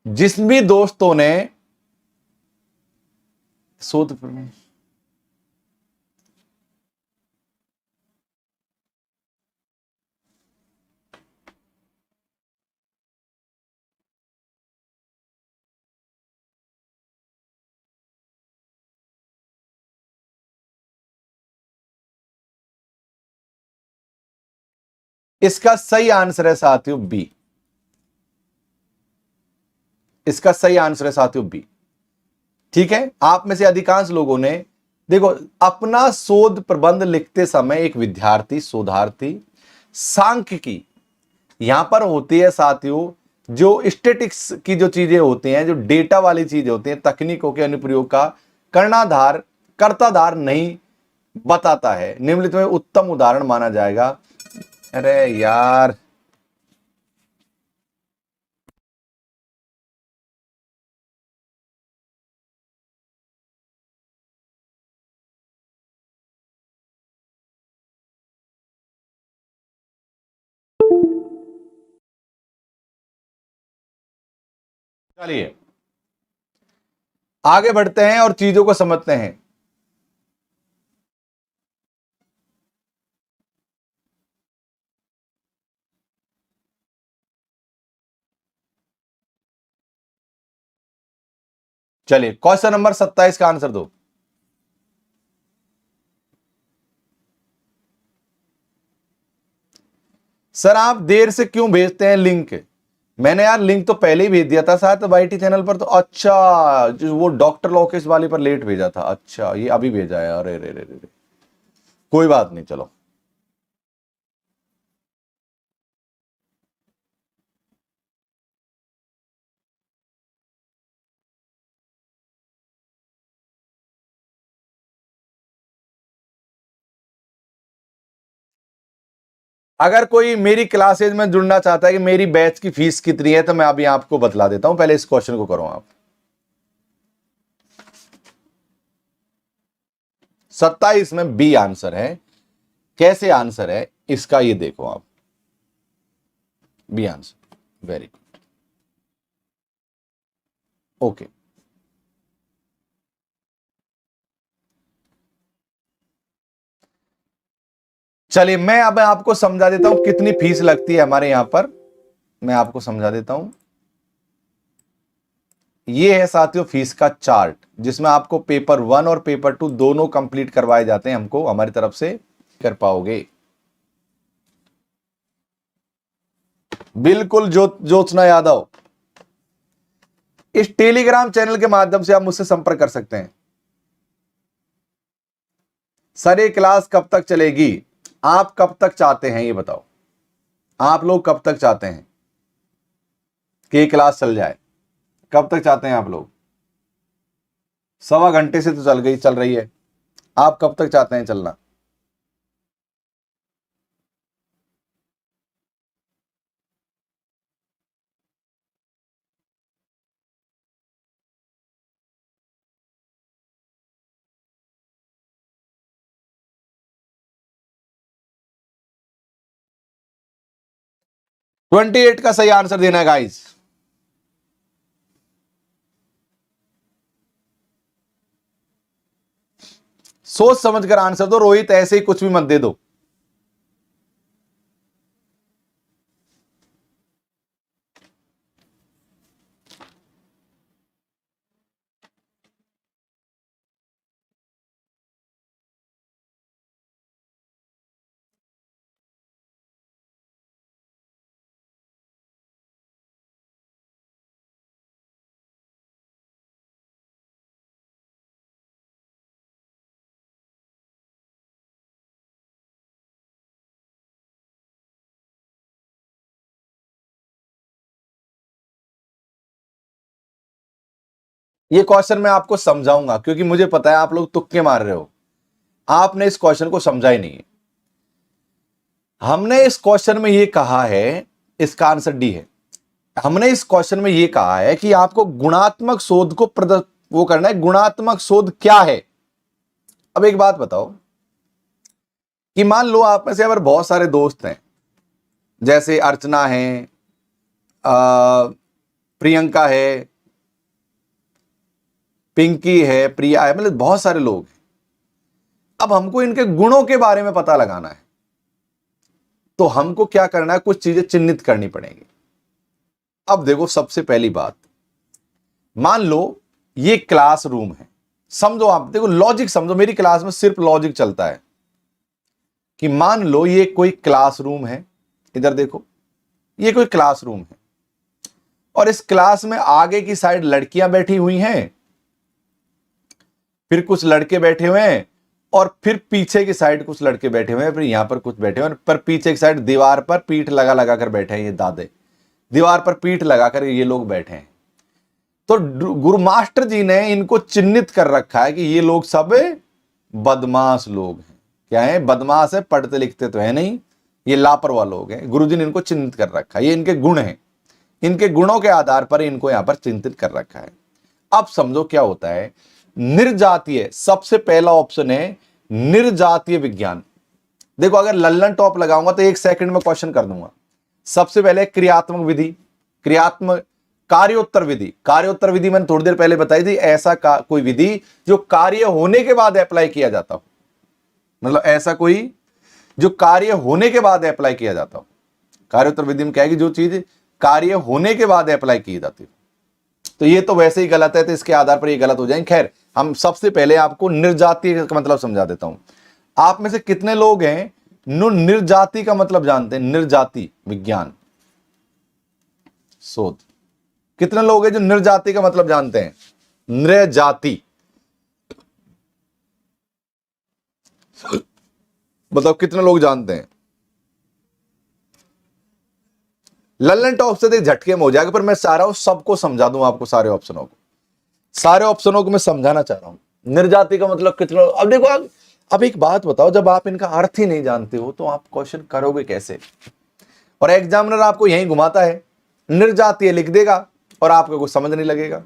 S1: जिस भी दोस्तों ने शोध, इसका सही आंसर है साथियों बी। इसका सही आंसर है साथियों बी। ठीक है, आप में से अधिकांश लोगों ने देखो, अपना शोध प्रबंध लिखते समय एक विद्यार्थी, शोधार्थी सांख्यिकी यहां पर होती है साथियों। जो स्टेटिक्स की जो चीजें होती हैं, जो डेटा वाली चीजें होती हैं, तकनीकों के अनुप्रयोग का कर्णाधार कर्ताधार नहीं बताता है। निम्नलिखित में उत्तम उदाहरण माना जाएगा। अरे यार, चलिए आगे बढ़ते हैं और चीजों को समझते हैं। चलिए क्वेश्चन नंबर 27 का आंसर दो। सर आप देर से क्यों भेजते हैं लिंक? मैंने यार लिंक तो पहले ही भेज दिया था शायद वाईटी चैनल पर। तो अच्छा, जो वो डॉक्टर लोकेश वाली पर लेट भेजा था। अच्छा, ये अभी भेजा है। अरे रे रे रे रे, कोई बात नहीं, चलो। अगर कोई मेरी क्लासेज में जुड़ना चाहता है कि मेरी बैच की फीस कितनी है, तो मैं अभी आपको बतला देता हूं। पहले इस क्वेश्चन को करो आप। 27 में बी आंसर है। कैसे आंसर है इसका ये देखो आप। B answer, very good, okay. चलिए मैं अब आपको समझा देता हूं कितनी फीस लगती है हमारे यहां पर। मैं आपको समझा देता हूं। ये है साथियों फीस का चार्ट, जिसमें आपको पेपर 1 और पेपर 2 दोनों कंप्लीट करवाए जाते हैं हमको हमारी तरफ से। कर पाओगे बिल्कुल। ज्योत्सना यादव, इस टेलीग्राम चैनल के माध्यम से आप मुझसे संपर्क कर सकते हैं। सर ये क्लास कब तक चलेगी? आप कब तक चाहते हैं ये बताओ। आप लोग कब तक चाहते हैं कि ये क्लास चल जाए? कब तक चाहते हैं आप लोग? 1.25 घंटे से तो चल रही है। आप कब तक चाहते हैं चलना? 28 का सही आंसर देना है गाइस। सोच समझकर आंसर दो रोहित, ऐसे ही कुछ भी मत दे दो। ये क्वेश्चन मैं आपको समझाऊंगा क्योंकि मुझे पता है आप लोग तुक्के मार रहे हो, आपने इस क्वेश्चन को समझा ही नहीं। हमने इस क्वेश्चन में ये कहा है, इसका आंसर डी है। हमने इस क्वेश्चन में ये कहा है कि आपको गुणात्मक शोध को वो करना है। गुणात्मक शोध क्या है? अब एक बात बताओ कि मान लो आप में से अगर बहुत सारे दोस्त हैं, जैसे अर्चना है, प्रियंका है, पिंकी है, प्रिया है, मतलब बहुत सारे लोग हैं। अब हमको इनके गुणों के बारे में पता लगाना है, तो हमको क्या करना है, कुछ चीजें चिन्हित करनी पड़ेंगी। अब देखो, सबसे पहली बात, मान लो ये क्लासरूम है, समझो आप, देखो लॉजिक समझो, मेरी क्लास में सिर्फ लॉजिक चलता है कि मान लो ये कोई क्लासरूम है, इधर देखो, ये कोई क्लासरूम है और इस क्लास में आगे की साइड लड़कियां बैठी हुई हैं, फिर कुछ लड़के बैठे हुए हैं, और फिर पीछे की साइड कुछ लड़के बैठे हुए हैं, फिर यहां पर कुछ बैठे हुए हैं, पर पीछे की साइड दीवार पर पीठ लगा लगा कर बैठे हैं। ये दादे दीवार पर पीठ लगाकर ये लोग बैठे हैं। तो गुरु मास्टर जी ने इनको चिन्हित कर रखा है कि ये लोग सब बदमाश लोग हैं। क्या है? बदमाश है, पढ़ते लिखते तो है नहीं, ये लापरवाह लोग हैं। गुरुजी ने इनको चिन्हित कर रखा है, ये इनके गुण हैं, इनके गुणों के आधार पर इनको यहां पर चिन्हित कर रखा है। अब समझो क्या होता है, निर्जातीय, सबसे पहला ऑप्शन है निर्जातीय विज्ञान। देखो, अगर लल्लन टॉप लगाऊंगा तो 1 सेकंड में क्वेश्चन कर दूंगा। सबसे पहले क्रियात्मक विधि, क्रियात्मक कार्योत्तर विधि। कार्योत्तर विधि मैंने थोड़ी देर पहले बताई थी, ऐसा कोई विधि जो कार्य होने के बाद अप्लाई किया जाता हो, मतलब ऐसा कोई जो कार्य होने के बाद अप्लाई किया जाता हो। कार्योत्तर विधि में क्या है कि जो चीज कार्य होने के बाद अप्लाई की जाती है। तो ये तो वैसे ही गलत है, तो इसके आधार पर ये गलत हो जाएंगे। खैर, हम सबसे पहले आपको निर्जातीय का मतलब समझा देता हूं। आप में से कितने लोग हैं निर्जाति का मतलब जानते हैं? निर्जाति विज्ञान शोध, कितने लोग हैं जो निर्जाति का मतलब जानते हैं? निर्जाति मतलब कितने लोग जानते हैं? लल्लन टॉप से झटके में हो जाएगा, पर मैं चाह रहा हूं सबको समझा दूं, आपको सारे ऑप्शनों को मैं समझाना चाह रहा हूं। निर्जाति का मतलब कितने लोग? अब देखो, अब एक बात बताओ, जब आप इनका अर्थ ही नहीं जानते हो तो आप क्वेश्चन करोगे कैसे? और एग्जामिनर आपको यहीं घुमाता है, निर्जातीय लिख देगा और आपको कुछ समझ नहीं लगेगा।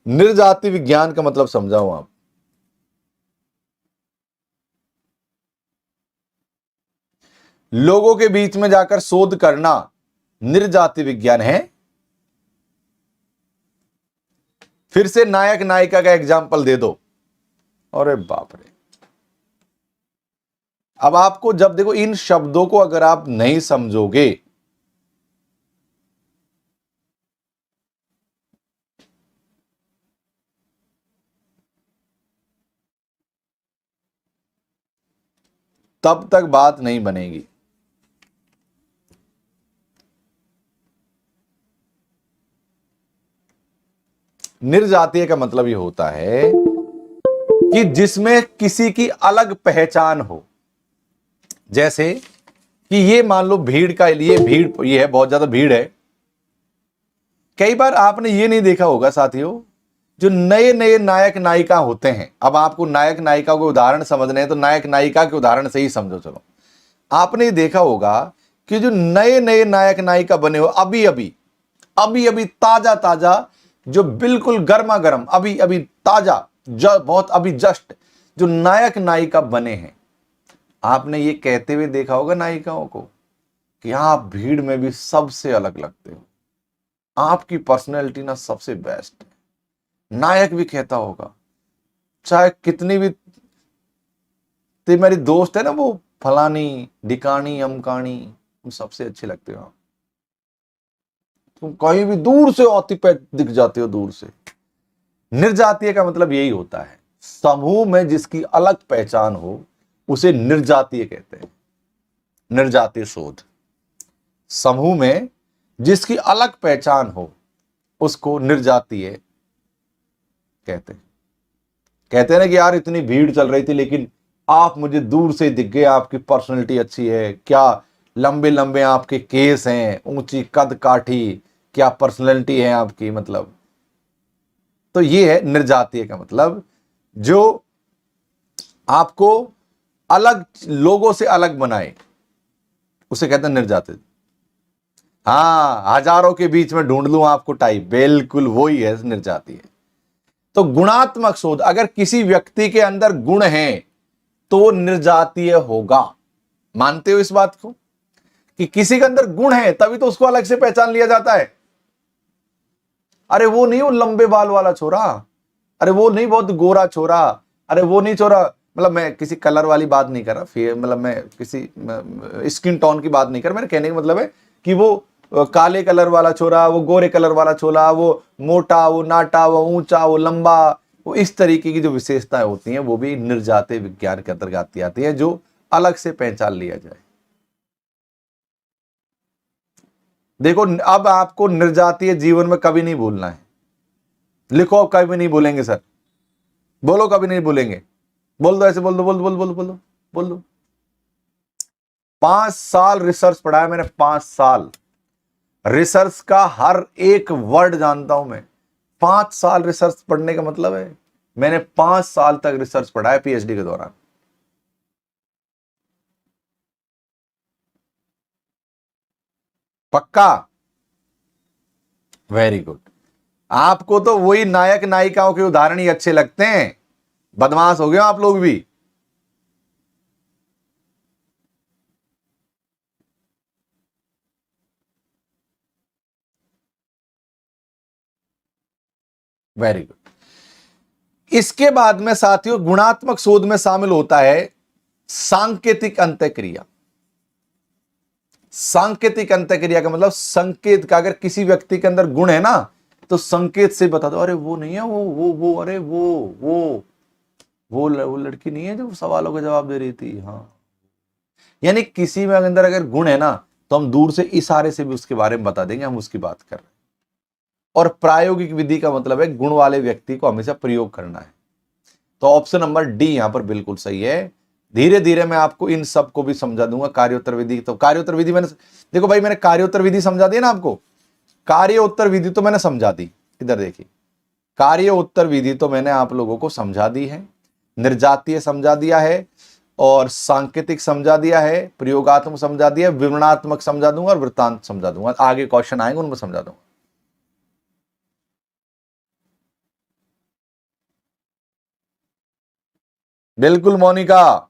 S1: निर्जाति विज्ञान का मतलब समझाओ आप। लोगों के बीच में जाकर शोध करना निर्जाति विज्ञान है। फिर से नायक नायिका का एग्जाम्पल दे दो। अरे बाप रे! अब आपको जब देखो, इन शब्दों को अगर आप नहीं समझोगे तब तक बात नहीं बनेगी। निर्जातीय का मतलब ये होता है कि जिसमें किसी की अलग पहचान हो। जैसे कि ये मान लो भीड़ का, ये भीड़, ये है बहुत ज्यादा भीड़ है। कई बार आपने ये नहीं देखा होगा साथियों, जो नए नए नायक नायिका होते हैं, अब आपको नायक नायिका के उदाहरण समझने हैं तो नायक नायिका के उदाहरण से ही समझो। चलो, आपने देखा होगा कि जो नए नए नायक नायिका बने हो, अभी अभी ताजा ताजा, जो बिल्कुल गर्मा गर्म, अभी अभी ताजा, बहुत अभी जस्ट जो नायक नायिका बने हैं, आपने ये कहते हुए देखा होगा नायिकाओं को कि आप भीड़ में भी सबसे अलग लगते हो, आपकी पर्सनैलिटी ना सबसे बेस्ट है। नायक भी कहता होगा, चाहे कितनी भी ते मेरी दोस्त है ना वो फलानी ढिकानी अमकानी, तुम सबसे अच्छे लगते हो। तुम कहीं भी दूर से औती पे दिख जाते हो, दूर से। निर्जातीय का मतलब यही होता है, समूह में जिसकी अलग पहचान हो उसे निर्जातीय कहते हैं। निर्जातीय शोध, समूह में जिसकी अलग पहचान हो उसको निर्जातीय कहते हैं। कहते हैं ना कि यार इतनी भीड़ चल रही थी लेकिन आप मुझे दूर से दिख गए, आपकी पर्सनैलिटी अच्छी है, क्या लंबे लंबे आपके केस हैं, ऊंची कद काठी, क्या पर्सनैलिटी है आपकी, मतलब। तो ये है निर्जातीय का मतलब, जो आपको अलग, लोगों से अलग बनाए, उसे कहते हैं निर्जातीय। हाँ, हजारों के बीच में ढूंढ लूं आपको टाइप, बिल्कुल वही है निर्जातीय। तो गुणात्मक शोध, अगर किसी व्यक्ति के अंदर गुण है तो वो निर्जातीय होगा। मानते हो इस बात को कि किसी के अंदर गुण है तभी तो उसको अलग से पहचान लिया जाता है। अरे वो नहीं, वो लंबे बाल वाला छोरा, अरे वो नहीं, बहुत गोरा छोरा, अरे वो नहीं छोरा, मतलब मैं किसी कलर वाली बात नहीं कर रहा, फिर मतलब मैं किसी स्किन टोन की बात नहीं कर रहा। मेरे कहने का मतलब है कि वो काले कलर वाला छोरा, वो गोरे कलर वाला छोरा, वो मोटा, वो नाटा, वो ऊंचा, वो लंबा, वो इस तरीके की जो विशेषताएं होती हैं वो भी निर्जातीय विज्ञान के अंतर्गत आती है, जो अलग से पहचान लिया जाए। देखो, अब आपको निर्जातीय जीवन में कभी नहीं भूलना है। लिखो, अब कभी नहीं भूलेंगे सर, बोलो कभी नहीं भूलेंगे, बोल दो, ऐसे बोल दो, बोल दो, बोल दो, बोल दो, बोल दो, बोल दो। 5 साल रिसर्च पढ़ा है मैंने, 5 साल रिसर्च का हर एक वर्ड जानता हूं मैं। 5 साल रिसर्च पढ़ने का मतलब है मैंने 5 साल तक रिसर्च पढ़ा है पीएचडी के दौरान। पक्का? Very good. आपको तो वही नायक नायिकाओं के उदाहरण ही अच्छे लगते हैं, बदमाश हो गए आप लोग भी। Very good. इसके बाद में साथियों, गुणात्मक शोध में शामिल होता है सांकेतिक अंतःक्रिया। सांकेतिक अंतःक्रिया का मतलब संकेत का, अगर किसी व्यक्ति के अंदर गुण है ना तो संकेत से बता दो, अरे वो नहीं है, वो अरे वो लड़की नहीं है जो सवालों का जवाब दे रही थी। हाँ, यानी किसी में अंदर अगर गुण है ना तो हम दूर से इशारे से भी उसके बारे में बता देंगे हम उसकी बात कर रहे हैं। और प्रायोगिक विधि का मतलब है गुण वाले व्यक्ति को हमेशा प्रयोग करना है। तो ऑप्शन नंबर डी यहां पर बिल्कुल सही है। धीरे धीरे मैं आपको इन सब को भी समझा दूंगा। कार्योत्तर विधि, तो कार्योत्तर विधि मैंने, देखो भाई, मैंने कार्योत्तर विधि समझा दी ना आपको, कार्य उत्तर विधि तो मैंने समझा दी। इधर देखिए, कार्य उत्तर विधि तो मैंने आप लोगों को समझा दी है, निर्जातीय समझा दिया है, और सांकेतिक समझा दिया है, प्रयोगात्मक समझा दिया, विवरणात्मक समझा दूंगा, और वृत्तांत समझा दूंगा। आगे क्वेश्चन आएंगे उनको समझा दूंगा। बिल्कुल मोनिका,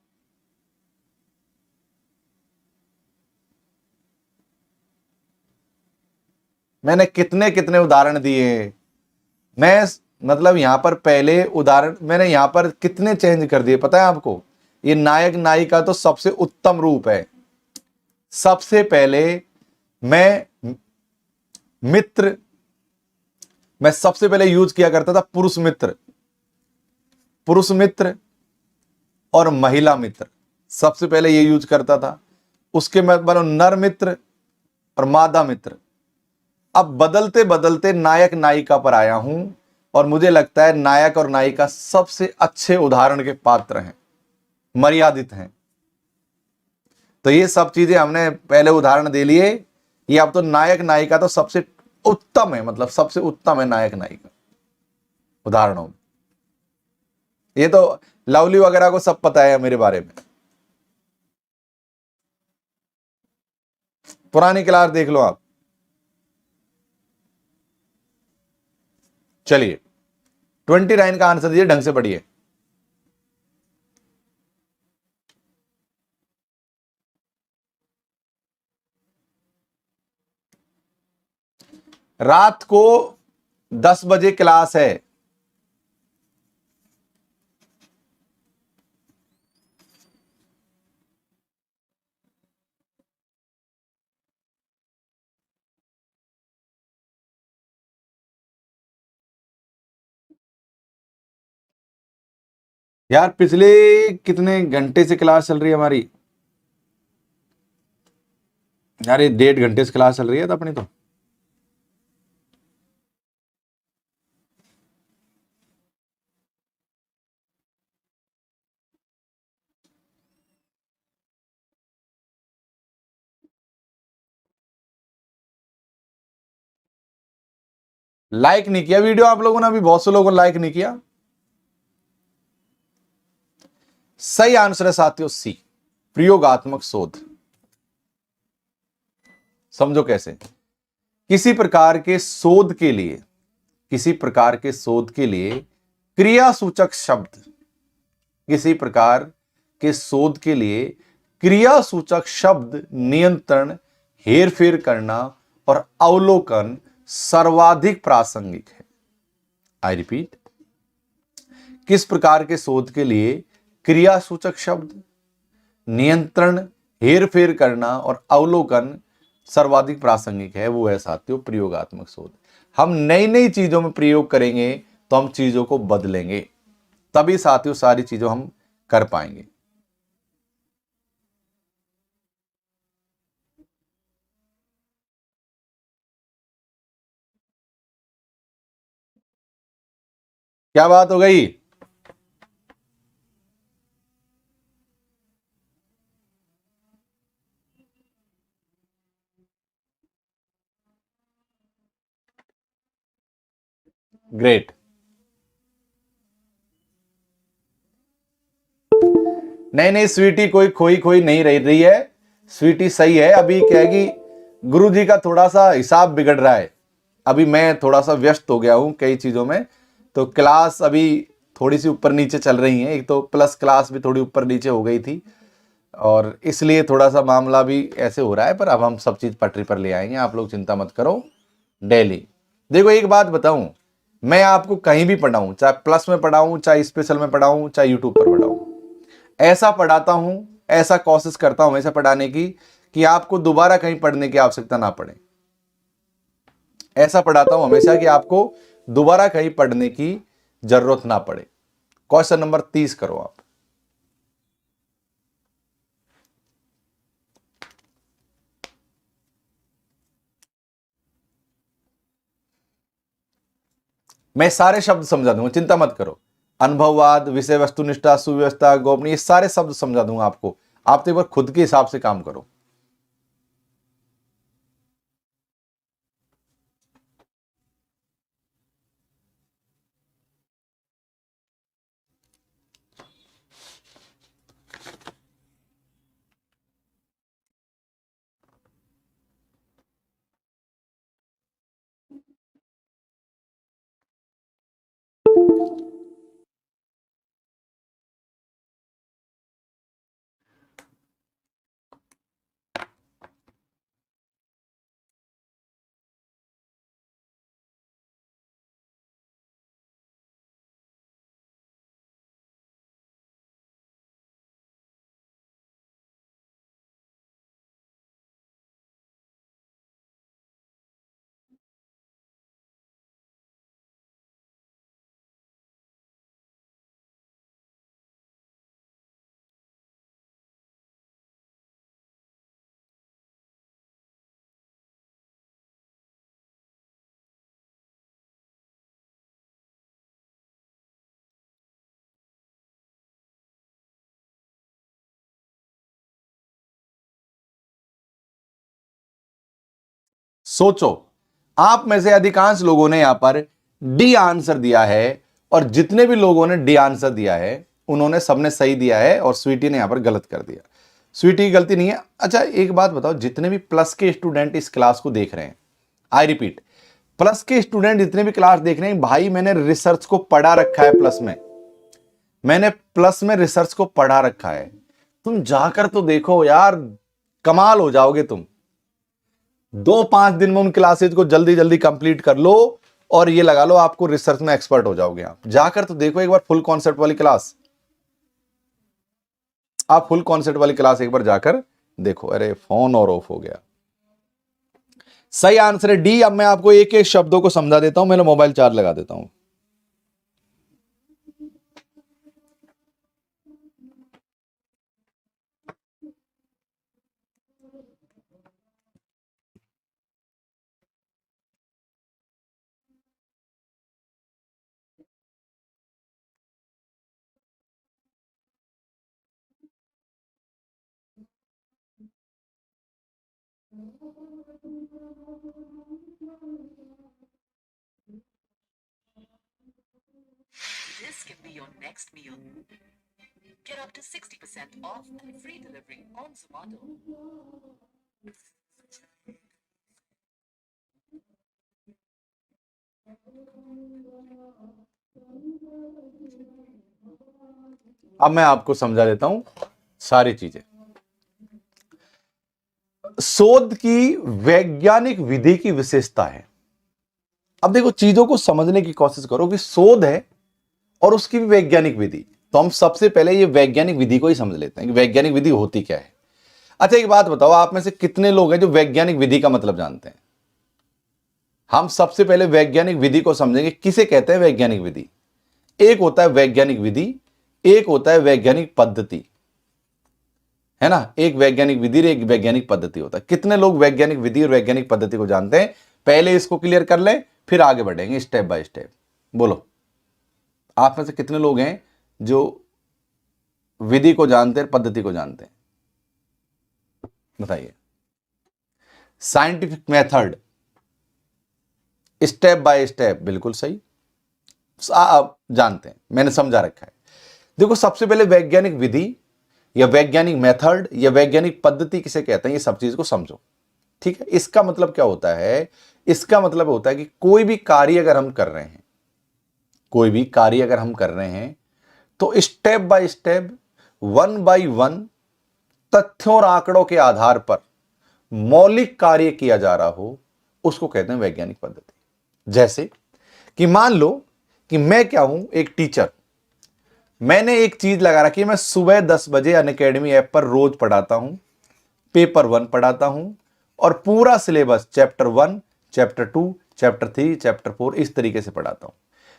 S1: मैंने कितने कितने उदाहरण दिए। मैं मतलब यहां पर पहले उदाहरण मैंने यहां पर कितने चेंज कर दिए पता है आपको। ये नायक नायिका तो सबसे उत्तम रूप है। सबसे पहले मैं मित्र, मैं सबसे पहले यूज किया करता था पुरुष मित्र, पुरुष मित्र और महिला मित्र, सबसे पहले ये यूज करता था। उसके मैं बनो नर मित्र और मादा मित्र। अब बदलते बदलते नायक नायिका पर आया हूं, और मुझे लगता है नायक और नायिका सबसे अच्छे उदाहरण के पात्र हैं, मर्यादित हैं। तो ये सब चीजें हमने पहले उदाहरण दे लिए। ये अब तो नायक नायिका तो सबसे उत्तम है, मतलब सबसे उत्तम है नायक नायिका उदाहरणों में। ये तो लवली वगैरह को सब पता है मेरे बारे में, पुरानी क्लास देख लो आप। चलिए, 29 का आंसर दीजिए, ढंग से पढ़िए। रात को 10 बजे क्लास है। यार पिछले कितने घंटे से क्लास चल रही है हमारी? यार ये 1.5 घंटे से क्लास चल रही है तो अपनी तो। लाइक नहीं किया वीडियो आप लोगों ने, अभी बहुत से लोगों ने लाइक नहीं किया। सही आंसर है साथियों सी, प्रयोगात्मक शोध। समझो कैसे। किसी प्रकार के शोध के लिए, किसी प्रकार के शोध के लिए क्रियासूचक शब्द, किसी प्रकार के शोध के लिए क्रियासूचक शब्द नियंत्रण, हेरफेर करना और अवलोकन सर्वाधिक प्रासंगिक है। आई रिपीट, किस प्रकार के शोध के लिए क्रियासूचक शब्द, नियंत्रण, हेरफेर करना और अवलोकन सर्वाधिक प्रासंगिक है, वो है साथियों प्रयोगात्मक शोध। हम नई नई चीजों में प्रयोग करेंगे तो हम चीजों को बदलेंगे, तभी साथियों सारी चीजों हम कर पाएंगे। क्या बात हो गई? ग्रेट। नहीं नहीं स्वीटी कोई खोई खोई नहीं रह रही है, स्वीटी सही है। अभी क्या है कि गुरु जी का थोड़ा सा हिसाब बिगड़ रहा है, अभी मैं थोड़ा सा व्यस्त हो गया हूं कई चीजों में, तो क्लास अभी थोड़ी सी ऊपर नीचे चल रही है। एक तो प्लस क्लास भी थोड़ी ऊपर नीचे हो गई थी और इसलिए थोड़ा सा मामला भी ऐसे हो रहा है, पर अब हम सब चीज पटरी पर ले आएंगे, आप लोग चिंता मत करो। डेली देखो एक बात बताऊं, मैं आपको कहीं भी पढ़ाऊं, चाहे प्लस में पढ़ाऊं, चाहे स्पेशल में पढ़ाऊं, चाहे यूट्यूब पर पढ़ाऊं, ऐसा पढ़ाता हूं, ऐसा कोशिश करता हूं ऐसा पढ़ाने की कि आपको दोबारा कहीं पढ़ने की आवश्यकता ना पड़े। ऐसा पढ़ाता हूं हमेशा कि आपको दोबारा कहीं पढ़ने की जरूरत ना पड़े। क्वेश्चन नंबर 30 करो आप। मैं सारे शब्द समझा दूंगा, चिंता मत करो। अनुभववाद, विषय वस्तुनिष्ठा, सुव्यवस्था, गोपनीय, ये सारे शब्द समझा दूंगा आपको। आप तो एक बार खुद के हिसाब से काम करो। सोचो, आप में से अधिकांश लोगों ने यहां पर डी आंसर दिया है और जितने भी लोगों ने डी आंसर दिया है उन्होंने सबने सही दिया है और स्वीटी ने यहां पर गलत कर दिया। स्वीटी की गलती नहीं है। अच्छा एक बात बताओ, जितने भी प्लस के स्टूडेंट इस क्लास को देख रहे हैं, आई रिपीट, प्लस के स्टूडेंट जितने भी क्लास देख रहे हैं, भाई मैंने रिसर्च को पढ़ा रखा है, प्लस में मैंने प्लस में रिसर्च को पढ़ा रखा है। तुम जाकर तो देखो यार, कमाल हो जाओगे तुम। 2-5 दिन में उन क्लासेज को जल्दी जल्दी कंप्लीट कर लो और ये लगा लो आपको रिसर्च में एक्सपर्ट हो जाओगे। आप जाकर तो देखो एक बार फुल कॉन्सेप्ट वाली क्लास, आप फुल कॉन्सेप्ट वाली क्लास एक बार जाकर देखो। अरे फोन और ऑफ हो गया। सही आंसर है डी। अब मैं आपको एक एक शब्दों को समझा देता हूं, मेरा मोबाइल चार्ज लगा देता हूं।
S2: This can be your next meal. Get up to 60% off and free delivery on Zomato.
S1: अब मैं आपको समझा देता हूं सारी चीजें। शोध की वैज्ञानिक विधि की विशेषता है। अब देखो चीजों को समझने की कोशिश करो कि शोध है और उसकी भी वैज्ञानिक विधि। तो हम सबसे पहले ये वैज्ञानिक विधि को ही समझ लेते हैं कि वैज्ञानिक विधि होती क्या है। अच्छा एक बात बताओ, आप में से कितने लोग हैं जो वैज्ञानिक विधि का मतलब जानते हैं? हम सबसे पहले वैज्ञानिक विधि को समझेंगे। किसे कहते हैं वैज्ञानिक विधि? एक होता है वैज्ञानिक विधि, एक होता है वैज्ञानिक पद्धति, है ना। एक वैज्ञानिक विधि और एक वैज्ञानिक पद्धति होता है। कितने लोग वैज्ञानिक विधि और वैज्ञानिक पद्धति को जानते हैं? पहले इसको क्लियर कर ले, फिर आगे बढ़ेंगे स्टेप बाय स्टेप। बोलो आप में से कितने लोग हैं जो विधि को जानते हैं, पद्धति को जानते हैं? बताइए। Scientific method, step by step, बिल्कुल सही, आप जानते हैं, मैंने समझा रखा है। देखो सबसे पहले वैज्ञानिक विधि या वैज्ञानिक मेथड या वैज्ञानिक पद्धति किसे कहते हैं, ये सब चीज को समझो। ठीक है, इसका मतलब क्या होता है? इसका मतलब होता है कि कोई भी कार्य अगर हम कर रहे हैं, कोई भी कार्य अगर हम कर रहे हैं तो step by step, one by one, तथ्यों और आंकड़ों के आधार पर मौलिक कार्य किया जा रहा हो, उसको कहते हैं वैज्ञानिक पद्धति। जैसे कि मान लो कि मैं क्या हूं, एक टीचर। मैंने एक चीज लगा रखी है, मैं सुबह 10 बजे अनअकैडमी ऐप पर रोज पढ़ाता हूं, पेपर 1 पढ़ाता हूं और पूरा syllabus chapter 1, chapter 2, chapter 3, chapter 4 इस तरीके से पढ़ाता हूं।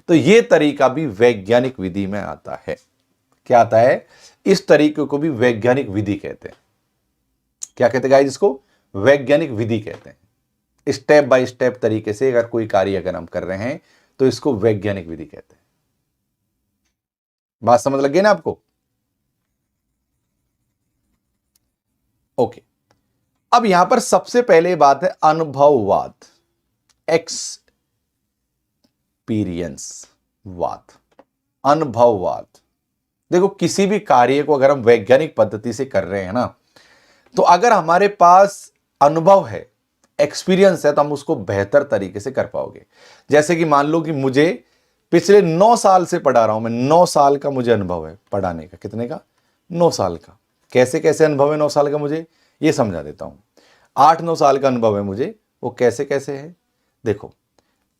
S1: तो यह तरीका भी वैज्ञानिक विधि में आता है। क्या आता है? इस तरीके को भी वैज्ञानिक विधि कहते हैं। क्या कहते हैं गाइस? इसको वैज्ञानिक विधि कहते हैं। स्टेप बाय स्टेप तरीके से अगर कोई कार्य अगर हम कर रहे हैं तो इसको वैज्ञानिक विधि कहते हैं। बात समझ लग गई ना आपको? ओके, अब यहां पर सबसे पहले बात है अनुभववाद, एक्सपीरियंसवाद, अनुभववाद। देखो किसी भी कार्य को अगर हम वैज्ञानिक पद्धति से कर रहे हैं ना, तो अगर हमारे पास अनुभव है, एक्सपीरियंस है, तो हम उसको बेहतर तरीके से कर पाओगे। जैसे कि मान लो कि मुझे पिछले 9 साल से पढ़ा रहा हूं मैं, 9 साल का मुझे अनुभव है पढ़ाने का। कितने का? 9 साल का। कैसे कैसे अनुभव है 9 साल का मुझे, ये समझा देता हूं। 8-9 साल का अनुभव है मुझे, वो कैसे कैसे है देखो।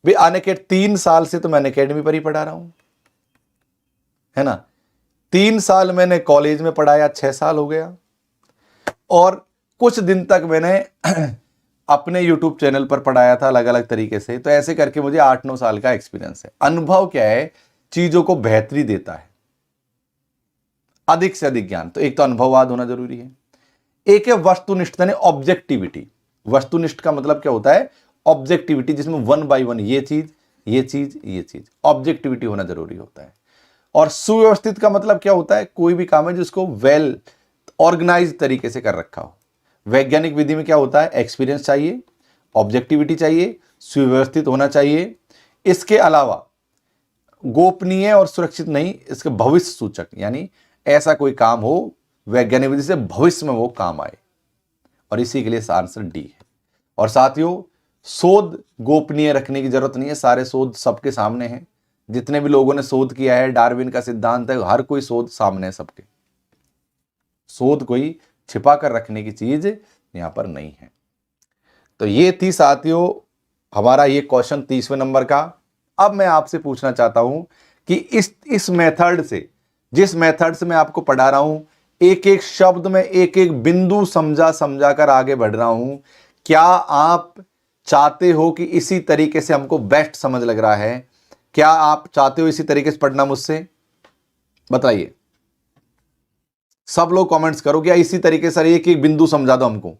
S1: वे अनअकैडमी 3 साल से तो मैं अनअकैडमी पर ही पढ़ा रहा हूं, है ना। 3 साल मैंने कॉलेज में पढ़ाया, 6 साल हो गया, और कुछ दिन तक मैंने अपने YouTube चैनल पर पढ़ाया था अलग अलग तरीके से। तो ऐसे करके मुझे 8-9 साल का एक्सपीरियंस है। अनुभव क्या है? चीजों को बेहतरी देता है, अधिक से अधिक ज्ञान। तो एक तो अनुभववाद होना जरूरी है। एक है वस्तुनिष्ठ यानी ऑब्जेक्टिविटी। वस्तुनिष्ठ का मतलब क्या होता है? ऑब्जेक्टिविटी, जिसमें 1 बाय 1 ये चीज, ये चीज, ये चीज, ऑब्जेक्टिविटी होना जरूरी होता है। और सुव्यवस्थित का मतलब क्या होता है? कोई भी काम है जिसको वेल ऑर्गेनाइज तरीके से कर रखा हो। वैज्ञानिक विधि में क्या होता है? एक्सपीरियंस चाहिए, ऑब्जेक्टिविटी चाहिए, सुव्यवस्थित होना चाहिए। इसके अलावा गोपनीय और सुरक्षित नहीं, इसके भविष्य सूचक, यानी ऐसा कोई काम हो वैज्ञानिक विधि से भविष्य में वो काम आए। और इसी के लिए आंसर डी है। और साथियों, शोध गोपनीय रखने की जरूरत नहीं है, सारे शोध सबके सामने हैं। जितने भी लोगों ने शोध किया है, डार्विन का सिद्धांत है, हर कोई शोध सामने है सबके। शोध कोई छिपा कर रखने की चीज यहां पर नहीं है। तो ये थी साथियों हमारा ये क्वेश्चन 30वें नंबर का। अब मैं आपसे पूछना चाहता हूं कि इस मेथड से, जिस मेथड से मैं आपको पढ़ा रहा हूं, एक एक शब्द में एक एक बिंदु समझा कर आगे बढ़ रहा हूं, क्या आप चाहते हो कि इसी तरीके से हमको बेस्ट समझ लग रहा है? क्या आप चाहते हो इसी तरीके से पढ़ना मुझसे? बताइए, सब लोग कमेंट्स करो क्या इसी तरीके से एक एक बिंदु समझा दो हमको,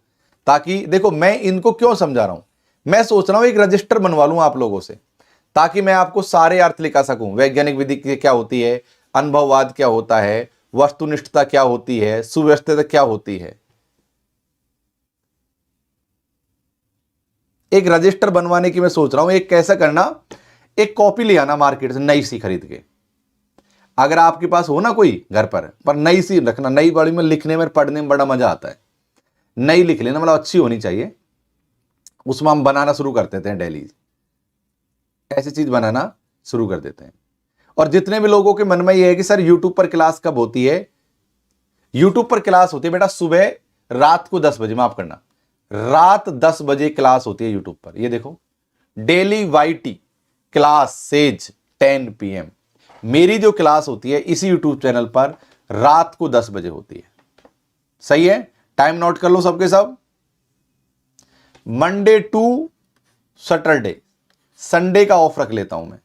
S1: ताकि देखो मैं इनको क्यों समझा रहा हूं, मैं सोच रहा हूं एक रजिस्टर बनवा लूं आप लोगों से, ताकि मैं आपको सारे अर्थ लिखा सकूं। वैज्ञानिक विधि क्या होती है, अनुभववाद क्या होता है, वस्तुनिष्ठता क्या होती है, सुव्यवस्थितता क्या होती है। एक रजिस्टर बनवाने की मैं सोच रहा हूं। एक कैसा करना, एक कॉपी ले आना मार्केट से नई सी खरीद के, अगर आपके पास हो ना कोई घर पर नई सी रखना। नई बड़ी में लिखने में पढ़ने में बड़ा मजा आता है। नई लिख लेना, मतलब अच्छी होनी चाहिए। उसमें हम बनाना शुरू कर देते हैं डेली, ऐसी चीज बनाना शुरू कर देते हैं। और जितने भी लोगों के मन में यह है कि सर यूट्यूब पर क्लास कब होती है, यूट्यूब पर क्लास होती है बेटा सुबह रात को 10 बजे, माफ करना, रात 10 बजे क्लास होती है यूट्यूब पर। ये देखो, daily YT class says 10 PM। मेरी जो क्लास होती है इसी यूट्यूब चैनल पर रात को 10 बजे होती है। सही है, टाइम नोट कर लो सबके सब। मंडे टू सैटरडे, संडे का ऑफ रख लेता हूं मैं।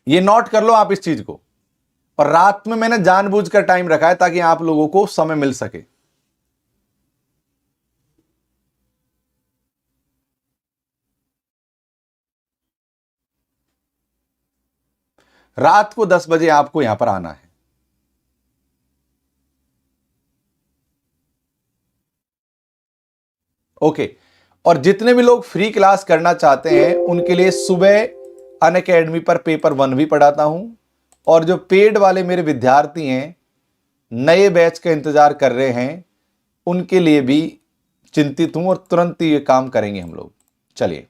S1: ये नोट कर लो आप इस चीज को। और रात में मैंने जानबूझकर टाइम रखा है ताकि आप लोगों को समय मिल सके। रात को 10 बजे आपको यहां पर आना है। ओके, और जितने भी लोग फ्री क्लास करना चाहते हैं उनके लिए सुबह अनअकैडमी पर पेपर 1 भी पढ़ाता हूं। और जो पेड वाले मेरे विद्यार्थी हैं, नए बैच का इंतजार कर रहे हैं, उनके लिए भी चिंतित हूं और तुरंत ही ये काम करेंगे हम लोग। चलिए,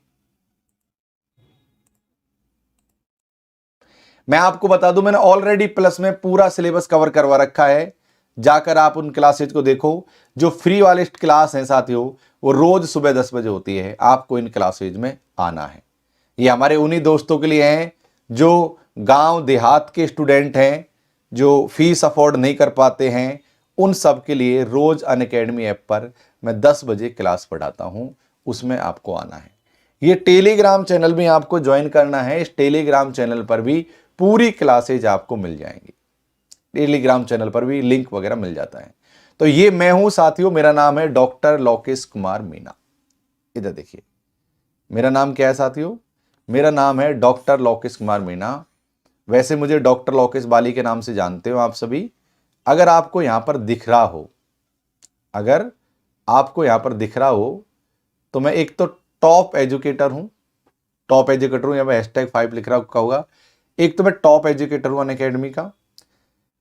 S1: मैं आपको बता दूं, मैंने ऑलरेडी प्लस में पूरा सिलेबस कवर करवा रखा है। जाकर आप उन क्लासेज को देखो। जो फ्री वाले क्लास हैं साथियों, वो रोज सुबह 10 बजे होती है। आपको इन क्लासेज में आना है। ये हमारे उन्हीं दोस्तों के लिए हैं जो गांव देहात के स्टूडेंट हैं, जो फीस अफोर्ड नहीं कर पाते हैं। उन सब के लिए रोज अनअकैडमी ऐप पर मैं 10 बजे क्लास पढ़ाता हूं, उसमें आपको आना है। ये टेलीग्राम चैनल भी आपको ज्वाइन करना है। इस टेलीग्राम चैनल पर भी पूरी क्लासेज आपको मिल जाएंगी। टेलीग्राम चैनल पर भी लिंक वगैरह मिल जाता है। तो ये मैं हूं साथियों, मेरा नाम है डॉक्टर लोकेश कुमार मीणा। इधर देखिए, मेरा नाम क्या है साथियों, मेरा नाम है डॉक्टर लोकेश कुमार मीणा। वैसे मुझे डॉक्टर लोकेश बाली के नाम से जानते हो आप सभी। अगर आपको यहां पर दिख रहा हो, अगर आपको यहां पर दिख रहा हो, तो मैं एक तो टॉप एजुकेटर हूं, टॉप एजुकेटर हूं, या मैं #5 लिख रहा होगा। एक तो मैं टॉप एजुकेटर हूं अनअकैडमी का।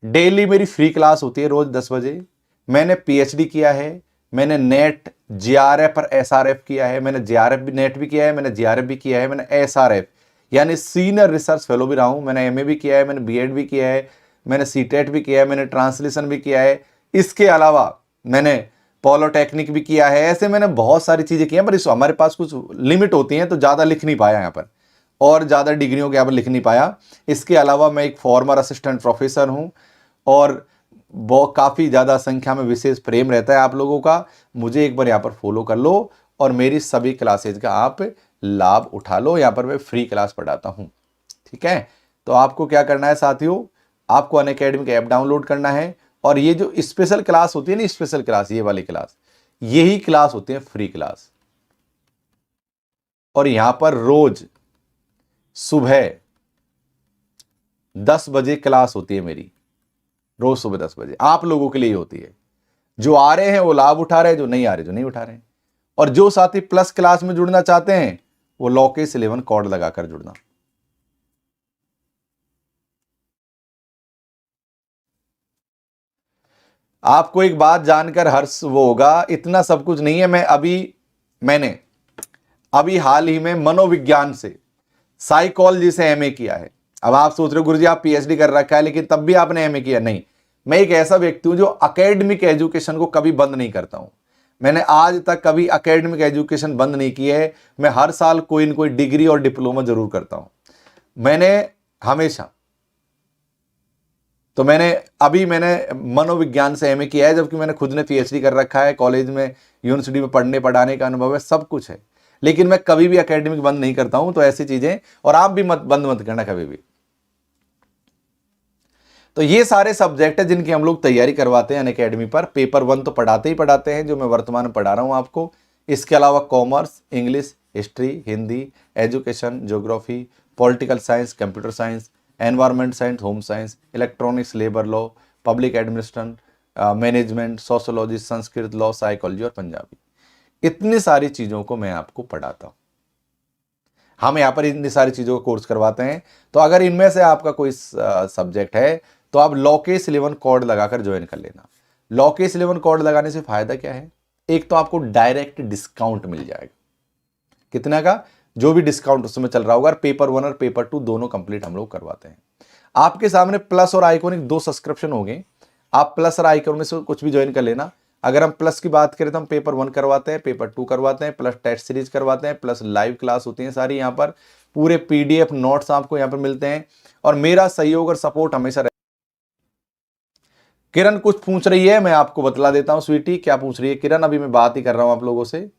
S1: डेली मेरी फ्री क्लास होती है रोज 10 बजे। मैंने PhD किया है, मैंने नेट JRF और SRF किया है, मैंने JRF भी नेट भी किया है, मैंने JRF भी किया है, मैंने SRF यानी सीनियर रिसर्च फेलो भी रहा हूं। मैंने MA भी किया है, मैंने BEd भी किया है, मैंने CTET भी किया है, मैंने ट्रांसलेशन भी किया है। इसके अलावा मैंने पॉलिटेक्निक भी किया है। ऐसे मैंने बहुत सारी चीजें की हैं, पर इस हमारे पास कुछ लिमिट होती हैं तो ज्यादा लिख नहीं पाया यहाँ पर, और ज्यादा डिग्रियों के यहाँ पर लिख नहीं पाया। इसके अलावा मैं एक फॉर्मर असिस्टेंट प्रोफेसर हूं, और बहुत काफ़ी ज़्यादा संख्या में विशेष प्रेम रहता है आप लोगों का। मुझे एक बार यहाँ पर फॉलो कर लो और मेरी सभी क्लासेज का आप लाभ उठा लो। यहाँ पर मैं फ्री क्लास पढ़ाता हूँ, ठीक है। तो आपको क्या करना है साथियों, आपको अनअकैडमी का ऐप डाउनलोड करना है, और ये जो स्पेशल क्लास होती है ना, स्पेशल क्लास, ये वाली क्लास, यही क्लास होती है फ्री क्लास। और यहाँ पर रोज सुबह 10 बजे क्लास होती है मेरी, रोज सुबह 10 बजे आप लोगों के लिए होती है। जो आ रहे हैं वो लाभ उठा रहे हैं, जो नहीं आ रहे जो नहीं उठा रहे हैं। और जो साथी प्लस क्लास में जुड़ना चाहते हैं वो लोकेश 11 कोड लगाकर जुड़ना। आपको एक बात जानकर हर्ष वो होगा, इतना सब कुछ नहीं है। मैंने अभी हाल ही में मनोविज्ञान से, साइकोलॉजी से MA किया है। अब आप सोच रहे हो गुरुजी आप पीएचडी कर रखा है लेकिन तब भी आपने एमए किया। नहीं, मैं एक ऐसा व्यक्ति हूं जो एकेडमिक एजुकेशन को कभी बंद नहीं करता हूं। मैंने आज तक कभी एकेडमिक एजुकेशन बंद नहीं की है। मैं हर साल कोई न कोई डिग्री और डिप्लोमा जरूर करता हूं। मैंने हमेशा, तो मैंने मनोविज्ञान से एमए किया है, जबकि मैंने खुद ने पीएचडी कर रखा है। कॉलेज में, यूनिवर्सिटी में पढ़ने पढ़ाने का अनुभव है, सब कुछ है। लेकिन मैं कभी भी एकेडमिक बंद नहीं करता हूं। तो ऐसी चीजें, और आप भी बंद मत करना कभी भी। तो ये सारे सब्जेक्ट है जिनकी हम लोग तैयारी करवाते हैं अनअकैडमी पर। पेपर 1 तो पढ़ाते ही पढ़ाते हैं, जो मैं वर्तमान में पढ़ा रहा हूं आपको। इसके अलावा commerce, English, history, Hindi, education, geography, political science, computer science, environment science, home science, electronics, labour law, public administration, management, sociology, Sanskrit, law, psychology और पंजाबी। इतनी सारी चीज़ों को मैं आपको पढ़ाता हूँ। हम यहाँ पर इतनी सारी चीज़ों का कोर्स करवाते हैं। तो अगर इनमें से आपका कोई सब्जेक्ट है तो आप लॉकेस 11 कोड लगाकर ज्वाइन कर लेना। लॉकेस 11 कोड लगाने से फायदा क्या है? एक तो आपको डायरेक्ट डिस्काउंट मिल जाएगा। कितना का? जो भी डिस्काउंट उस समय चल रहा होगा। पेपर 1 और पेपर 2 दोनों कंप्लीट हम लोग करवाते हैं। आपके सामने प्लस और आइकॉनिक 2 सब्सक्रिप्शन हो गए। आप प्लस और आइकॉन में से कुछ भी ज्वाइन कर लेना। अगर हम प्लस की बात करें तो हम पेपर 1 करवाते हैं, पेपर 2 करवाते हैं, प्लस टेस्ट सीरीज करवाते हैं, प्लस लाइव क्लास होती है सारी। यहाँ पर पूरे पीडीएफ नोट्स आपको यहाँ पर मिलते हैं और मेरा सहयोग और सपोर्ट हमेशा। किरण कुछ पूछ रही है, मैं आपको बतला देता हूं। स्वीटी क्या पूछ रही है किरण? अभी मैं बात ही कर रहा हूं आप लोगों से।